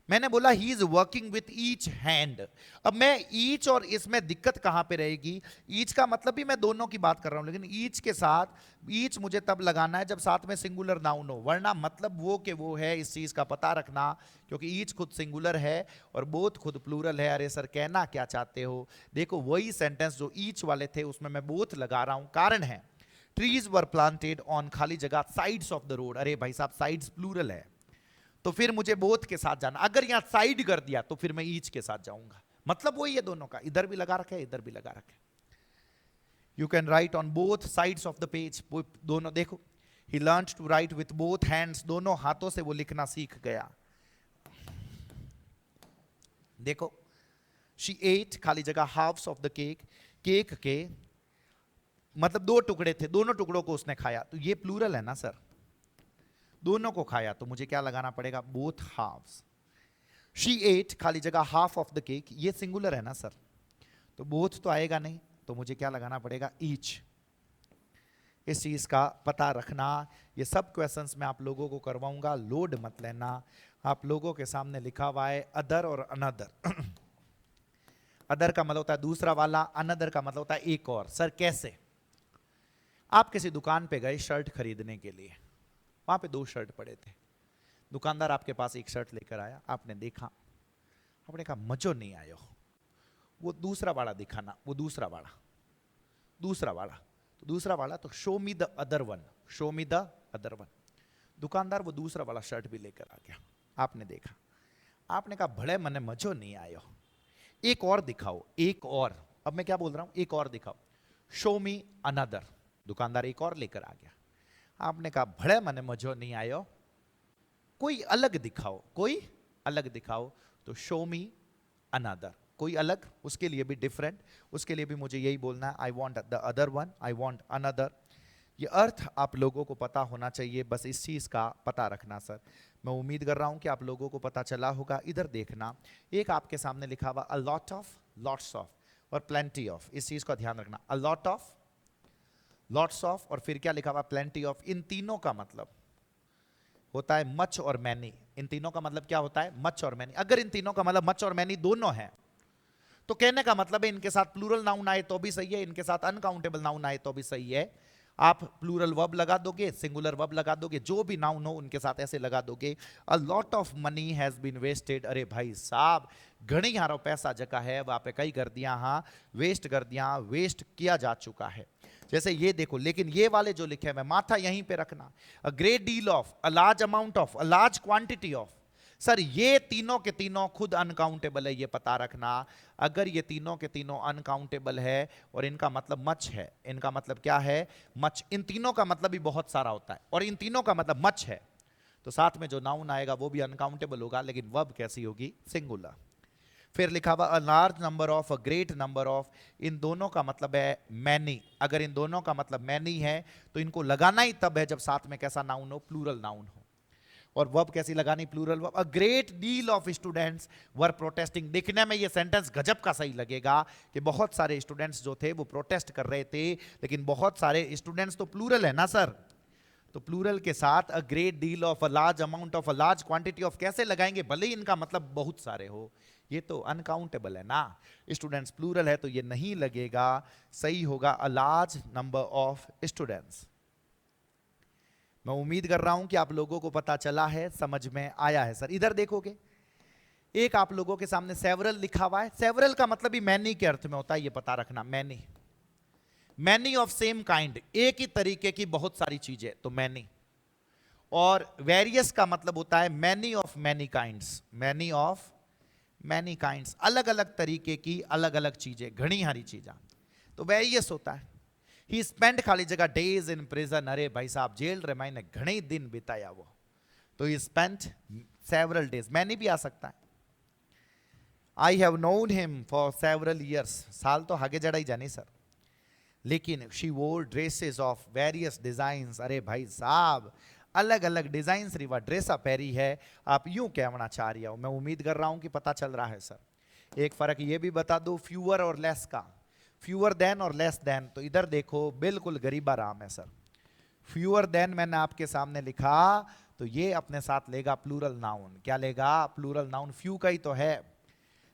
मैंने बोला he is working with each hand. अब मैं ईच और इसमें दिक्कत कहां पे रहेगी, ईच का मतलब भी मैं दोनों की बात कर रहा हूं, लेकिन ईच के साथ ईच मुझे तब लगाना है जब साथ में सिंगुलर नाउन हो, वरना मतलब वो के वो है, इस चीज का पता रखना। क्योंकि ईच खुद सिंगुलर है और बोथ खुद प्लूरल है। अरे सर, कहना क्या चाहते हो, देखो वही सेंटेंस जो ईच वाले थे उसमें मैं बोथ लगा रहा हूं, कारण है ट्रीज वर प्लांटेड ऑन, खाली जगह साइड्स ऑफ द रोड। अरे भाई साहब, साइड्स प्लूरल है, तो फिर मुझे बोथ के साथ जाना। अगर यहां साइड कर दिया तो फिर मैं ईच के साथ जाऊंगा, मतलब वही है दोनों का, इधर भी लगा रखे इधर भी लगा रखे। You can write on both sides of the page, दोनों देखो। He learn to write with both hands, दोनों हाथों से वो लिखना सीख गया। देखो, शी एट, खाली जगह halfs of the cake, cake के मतलब 2 टुकड़े थे, दोनों टुकड़ों को उसने खाया, तो ये प्लूरल है ना सर, दोनों को खाया, तो मुझे क्या लगाना पड़ेगा, बोथ हाफ्स। शी एट, खाली जगह हाफ ऑफ द केक, ये सिंगुलर है ना सर, तो बोथ तो आएगा नहीं, तो मुझे क्या लगाना पड़ेगा, ईच। इस चीज का पता रखना। ये सब क्वेश्चंस मैं आप लोगों को करवाऊंगा, लोड मत लेना। आप लोगों के सामने लिखा हुआ है अदर और अनदर। अदर का मतलब होता है दूसरा वाला, अनदर का मतलब होता है एक और। सर कैसे, आप किसी दुकान पे गए शर्ट खरीदने के लिए, वहां पे 2 शर्ट पड़े थे, दुकानदार आपके पास एक शर्ट लेकर आया, आपने देखा, आपने कहा मजो नहीं आयो, वो दूसरा वाला दिखाना, वो दूसरा वाला, तो दूसरा वाला, तो show me the other one, show me the other one. दुकानदार वो दूसरा वाला शर्ट भी लेकर आ गया, आपने देखा, आपने कहा बड़े मने मजो नहीं आयो, एक और दिखाओ, एक और। अब मैं क्या बोल रहा हूं, एक और दिखाओ, शो मी अनदर। दुकानदार एक और लेकर आ गया, आपने कहा बड़े मने मजो नहीं आयो, कोई अलग दिखाओ, कोई अलग दिखाओ, तो शो मी अनदर, कोई अलग, उसके लिए भी डिफरेंट, उसके लिए भी मुझे यही बोलना है, I want the other one, I want another. ये अर्थ आप लोगों को पता होना चाहिए, बस इस चीज का पता रखना सर। मैं उम्मीद कर रहा हूं कि आप लोगों को पता चला होगा। इधर देखना, एक आपके सामने लिखा हुआ अ लॉट ऑफ, लॉट्स ऑफ और प्लेंटी ऑफ, इस चीज का ध्यान रखना। अ लॉट ऑफ, लॉट्स ऑफ और फिर क्या लिखा हुआ, प्लेंटी ऑफ। इन तीनों का मतलब होता है मच और मैनी। इन तीनों का मतलब क्या होता है, मच और मैनी। अगर इन तीनों का मतलब मच और मैनी दोनों है, तो कहने का मतलब है इनके साथ प्लूरल नाउन आए तो भी सही है, इनके साथ अनकाउंटेबल नाउन आए तो भी सही है। आप प्लूरल वर्ब लगा दोगे, सिंगुलर वर्ब लगा दोगे, जो भी नाउन हो उनके साथ ऐसे लगा दोगे। A lot of money has been wasted. अरे भाई साहब, घणी हारो पैसा जका है वहां पे कई कर दिया, हाँ वेस्ट कर दिया, वेस्ट किया जा चुका है। जैसे ये देखो, लेकिन ये वाले जो लिखे हुए, माथा यहीं पे रखना। अ great deal of, a large amount of, a large quantity of, sir ये तीनों के तीनों खुद अनकाउंटेबल है, ये पता रखना। अगर ये तीनों के तीनों अनकाउंटेबल है और इनका मतलब मच है, इनका मतलब क्या है, मच, इन तीनों का मतलब भी बहुत सारा होता है और इन तीनों का मतलब मच है, तो साथ में जो नाउन आएगा वो भी अनकाउंटेबल होगा, लेकिन वर्ब कैसी होगी, सिंगुलर। फिर लिखा हुआ a large number of, a great number of, इन दोनों का मतलब है मैनी। अगर इन दोनों का मतलब मैनी है तो इनको लगाना ही तब है जब साथ में कैसा नाउन हो, प्लूरल नाउन हो। और वर्ब कैसी लगानी, plural verb. A great deal of students were protesting. देखने में ये सेंटेंस गजब का सही लगेगा कि बहुत सारे स्टूडेंट्स जो थे वो प्रोटेस्ट कर रहे थे, लेकिन बहुत सारे स्टूडेंट्स तो प्लूरल है ना सर, तो प्लूरल के साथ अ great deal of, a large amount of, a large quantity of कैसे लगाएंगे, भले ही इनका मतलब बहुत सारे हो, ये तो अनकाउंटेबल है ना। स्टूडेंट्स प्लूरल है तो ये नहीं लगेगा, सही होगा अ लार्ज नंबर ऑफ स्टूडेंट्स। मैं उम्मीद कर रहा हूं कि आप लोगों को पता चला है, समझ में आया है। सर इधर देखोगे, एक आप लोगों के सामने सेवरल लिखा हुआ है। सेवरल का मतलब ही मैनी के अर्थ में होता है, ये पता रखना, many. Many of same kind, एक ही तरीके की बहुत सारी चीजें, तो मैनी। और वेरियस का मतलब होता है many of many kinds, many of many kinds, अलग अलग तरीके की अलग अलग चीजें, घनी हारी चीजें, तो वेरियस होता है। ही स्पेंड खाली जगह डेज इन प्रिजन, अरे भाई साहब जेल रिमाइंड ने घने दिन बिताया वो, तो ही स्पेंट सेवरल डेज, मैनी भी आ सकता है। I have known him for several years, साल तो आगे जड़ा ही जानी सर, लेकिन शी वोर ड्रेसेस ऑफ वेरियस डिजाइन, अरे भाई साहब अलग अलग डिजाइन रिवा ड्रेसा पहरी है, आप यूं कहना चाह रही हो। मैं उम्मीद कर रहा हूं कि पता चल रहा है सर। एक फर्क ये भी बता दो फ्यूअर और लेस का, फ्यूअर देन और लेस देन, तो इधर देखो बिल्कुल गरीबा राम है सर। फ्यूअर देन मैंने आपके सामने लिखा, तो ये अपने साथ लेगा प्लूरल नाउन, क्या लेगा, प्लूरल नाउन, फ्यू का ही तो है।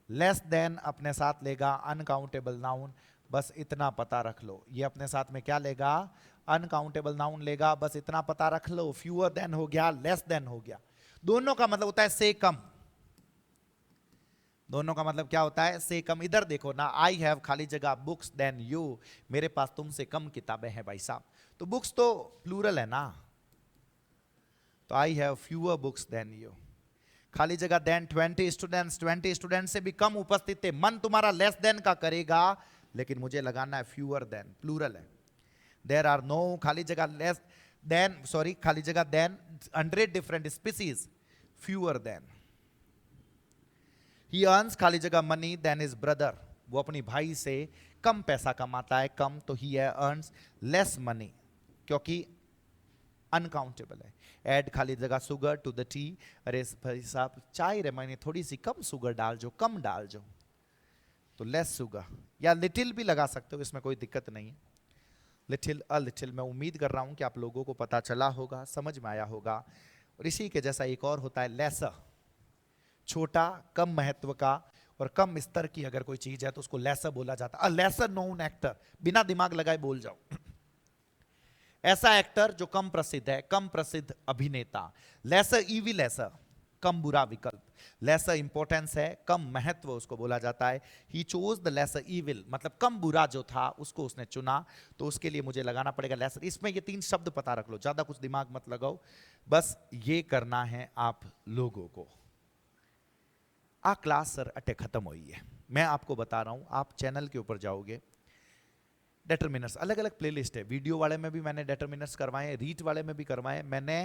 लेस देन अपने साथ लेगा अनकाउंटेबल नाउन, बस इतना पता रख लो, ये अपने साथ में क्या लेगा, अनकाउंटेबल नाउन लेगा, बस इतना पता रख लो। फ्यूअर देन हो गया, लेस देन हो गया, दोनों का मतलब होता है से कम, दोनों का मतलब क्या होता है, से कम। इधर देखो ना, आई हैव खाली जगह बुक्स देन यू, मेरे पास तुमसे कम किताबें हैं भाई साहब, तो बुक्स तो प्लूरल है ना, तो I have fewer books than you. खाली जगह देन 20 स्टूडेंट्स, 20 स्टूडेंट से भी कम उपस्थित थे, मन तुम्हारा लेस देन का करेगा, लेकिन मुझे लगाना है फ्यूअर देन, प्लूरल है। देयर आर नो खाली जगह लेस देन, सॉरी खाली जगह than 100 different species, fewer than. He earns खाली जगह मनी देन हिज ब्रदर, वो अपनी भाई से कम पैसा कमाता है, कम, तो ही अर्न्स लेस मनी, क्योंकि अनकाउंटेबल है। ऐड खाली जगह सुगर टू द टी, अरे भाई साहब चाय रे मैंने थोड़ी सी कम सुगर डाल जो, कम डाल जो, तो लेस सुगर, या लिटिल भी लगा सकते हो, इसमें कोई दिक्कत नहीं है, लिटिल अ लिटिल। मैं उम्मीद कर रहा हूं कि आप लोगों को पता चला होगा, समझ में आया होगा। और इसी के जैसा एक और होता है लेसर, छोटा, कम महत्व का और कम स्तर की अगर कोई चीज है तो उसको लेसर बोला जाता है। अ लेसर नोन एक्टर, बिना दिमाग लगाए बोल जाओ, ऐसा एक्टर जो कम प्रसिद्ध है, कम प्रसिद्ध अभिनेता। लेसर ईविल, लेसर कम बुरा विकल्प, लेसर इंपॉर्टेंस है, कम महत्व उसको बोला जाता है। He chose the lesser evil, मतलब कम बुरा जो था उसको उसने चुना, तो उसके लिए मुझे लगाना पड़ेगा लेसर। इसमें ये 3 शब्द पता रख लो, ज्यादा कुछ दिमाग मत लगाओ, बस ये करना है आप लोगों को। आ क्लास सर अटे खत्म हुई है, मैं आपको बता रहा हूं, आप चैनल के ऊपर जाओगे, डेटरमिनर्स अलग अलग प्लेलिस्ट है, वीडियो वाले में भी मैंने डेटरमिनर्स करवाए, रीट वाले में भी करवाए, मैंने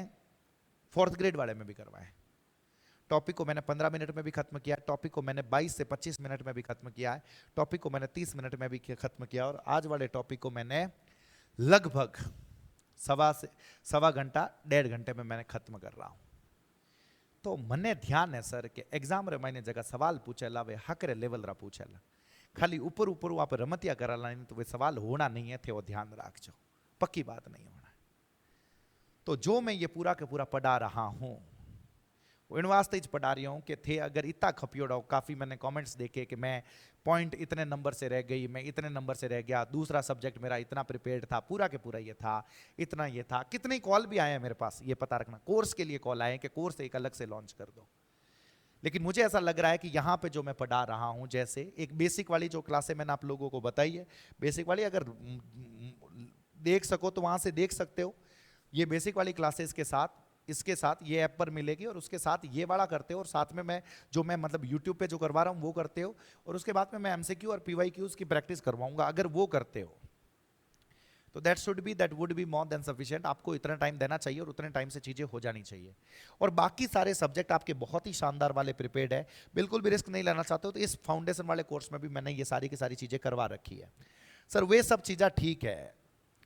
4th ग्रेड वाले में भी करवाए। टॉपिक को मैंने 15 मिनट में भी खत्म किया, टॉपिक को मैंने 22 से 25 मिनट में भी खत्म किया है, टॉपिक को मैंने 30 मिनट में भी खत्म किया, और आज वाले टॉपिक को मैंने लगभग सवा घंटा 1.5 घंटे में मैंने खत्म कर रहा हूं। तो मने ध्यान है सर कि एग्जाम रे मैंने जगह सवाल पूछेला वे हकरे लेवल रा पूछेला, खाली ऊपर ऊपर आप रमतिया कराला नहीं, तो वे सवाल होना नहीं है थे, वो ध्यान रखो, पक्की बात नहीं होना। तो जो मैं ये पूरा के पूरा पढ़ा रहा हूं, इन वास्ते पढ़ा रही हूँ कि थे अगर इतना खपियोड़ा, काफ़ी मैंने कमेंट्स देखे कि मैं पॉइंट इतने नंबर से रह गई, मैं इतने नंबर से रह गया, दूसरा सब्जेक्ट मेरा इतना प्रिपेयर्ड था, पूरा के पूरा ये था, इतना ये था। कितने कॉल भी आए हैं मेरे पास, ये पता रखना, कोर्स के लिए कॉल आए कि कोर्स एक अलग से लॉन्च कर दो। लेकिन मुझे ऐसा लग रहा है कि यहाँ पे जो मैं पढ़ा रहा हूँ, जैसे एक बेसिक वाली जो क्लासें मैंने आप लोगों को बताई है, बेसिक वाली अगर देख सको तो वहाँ से देख सकते हो, ये बेसिक वाली क्लासेस के साथ इसके साथ ये ऐप पर मिलेगी और उसके साथ ये वाला करते हो और साथ में मैं मतलब यूट्यूब पे जो करवा रहा हूँ वो करते हो और उसके बाद में मैं एमसीक्यू और पीवाईक्यूज की प्रैक्टिस करवाऊंगा। अगर वो करते हो तो that would be more than sufficient. आपको इतना टाइम देना चाहिए और उतने टाइम से चीजें हो जानी चाहिए। और बाकी सारे सब्जेक्ट आपके बहुत ही शानदार वाले प्रिपेयर्ड है, बिल्कुल भी रिस्क नहीं लेना चाहते हो तो इस फाउंडेशन वाले कोर्स में भी मैंने ये सारी की सारी चीजें करवा रखी है। सर वे सब चीज़ें ठीक है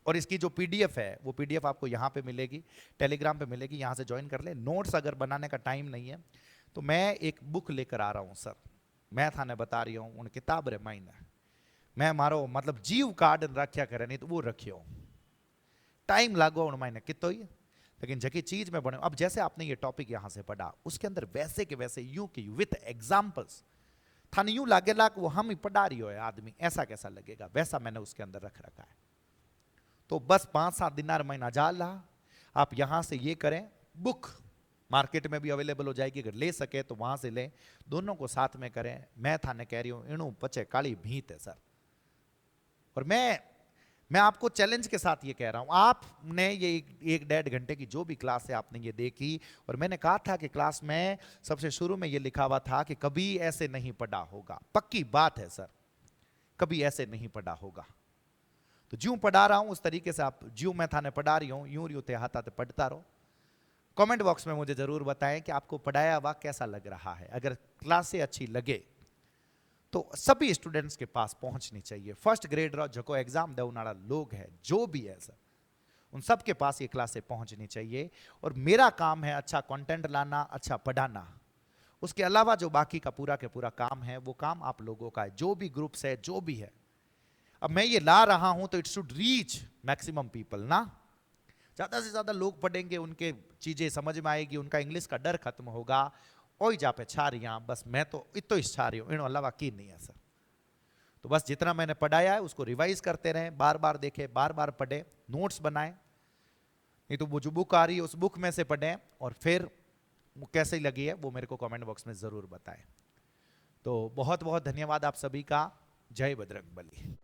और इसकी जो पीडीएफ है वो पीडीएफ आपको यहाँ पे मिलेगी, टेलीग्राम पे मिलेगी, यहाँ से ज्वाइन कर ले। नोट्स अगर बनाने का टाइम नहीं है तो मैं एक बुक लेकर आ रहा हूँ सर, मैं थाने बता रही हूँ उन किताब रे मायने मैं मारो मतलब जीव कार्ड रख्या करे, नहीं तो वो रखियो टाइम लागो उन मायने कितो ही, लेकिन जकी चीज में बने। अब जैसे आपने ये टॉपिक यहाँ से पढ़ा उसके अंदर वैसे के वैसे यूं की विथ एग्जाम्पल्स थाने यूं लागेला कि वो हम ही पढ़ा रही हो आदमी, ऐसा कैसा लगेगा, वैसा मैंने उसके अंदर रख रखा है। तो बस 5-7 दिनार महीना जाला आप यहां से ये करें। बुक मार्केट में भी अवेलेबल हो जाएगी, अगर ले सके तो वहां से लें, दोनों को साथ में करें। मैं थाने कह रही हूं इणु पचे काली भीत है सर। और मैं आपको चैलेंज के साथ ये कह रहा हूं, आपने ये 1-1.5 घंटे की जो भी क्लास है आपने ये देखी और मैंने कहा था कि क्लास में सबसे शुरू में ये लिखा हुआ था कि कभी ऐसे नहीं पढ़ा होगा। पक्की बात है सर, कभी ऐसे नहीं पढ़ा होगा। तो ज्यों पढ़ा रहा हूं उस तरीके से आप ज्यों मैं थाने पढ़ा रही हूं यूं यूं हाथा ते पढ़ता रहो। कमेंट बॉक्स में मुझे जरूर बताएं कि आपको पढ़ाया हुआ कैसा लग रहा है। अगर क्लासें अच्छी लगे तो सभी स्टूडेंट्स के पास पहुंचनी चाहिए। फर्स्ट ग्रेड रो जो एग्जाम देने वाला लोग है जो भी है सर, उन सब के पास ये क्लासें पहुंचनी चाहिए। और मेरा काम है अच्छा कंटेंट लाना, अच्छा पढ़ाना। उसके अलावा जो बाकी का पूरा के पूरा काम है वो काम आप लोगों का है, जो भी ग्रुप्स है जो भी है। अब मैं ये ला रहा हूं तो it should reach maximum people ना, ज्यादा से ज्यादा लोग पढ़ेंगे, उनके चीजें समझ में आएगी, उनका इंग्लिश का डर खत्म होगा। ओई जा पे छा रही हैं बस, मैं तो इतो ही छा रही हूं, इन अलावा की नहीं है सर। तो बस जितना मैंने पढ़ाया है उसको रिवाइज करते रहें, बार बार देखें, बार बार पढ़ें, नोट्स बनाएं। नहीं तो वो जो बुक आ रही है उस बुक में से पढ़ें और फिर कैसी लगी है वो मेरे को कमेंट बॉक्स में जरूर बताएं। तो बहुत बहुत धन्यवाद आप सभी का। जय बजरंगबली।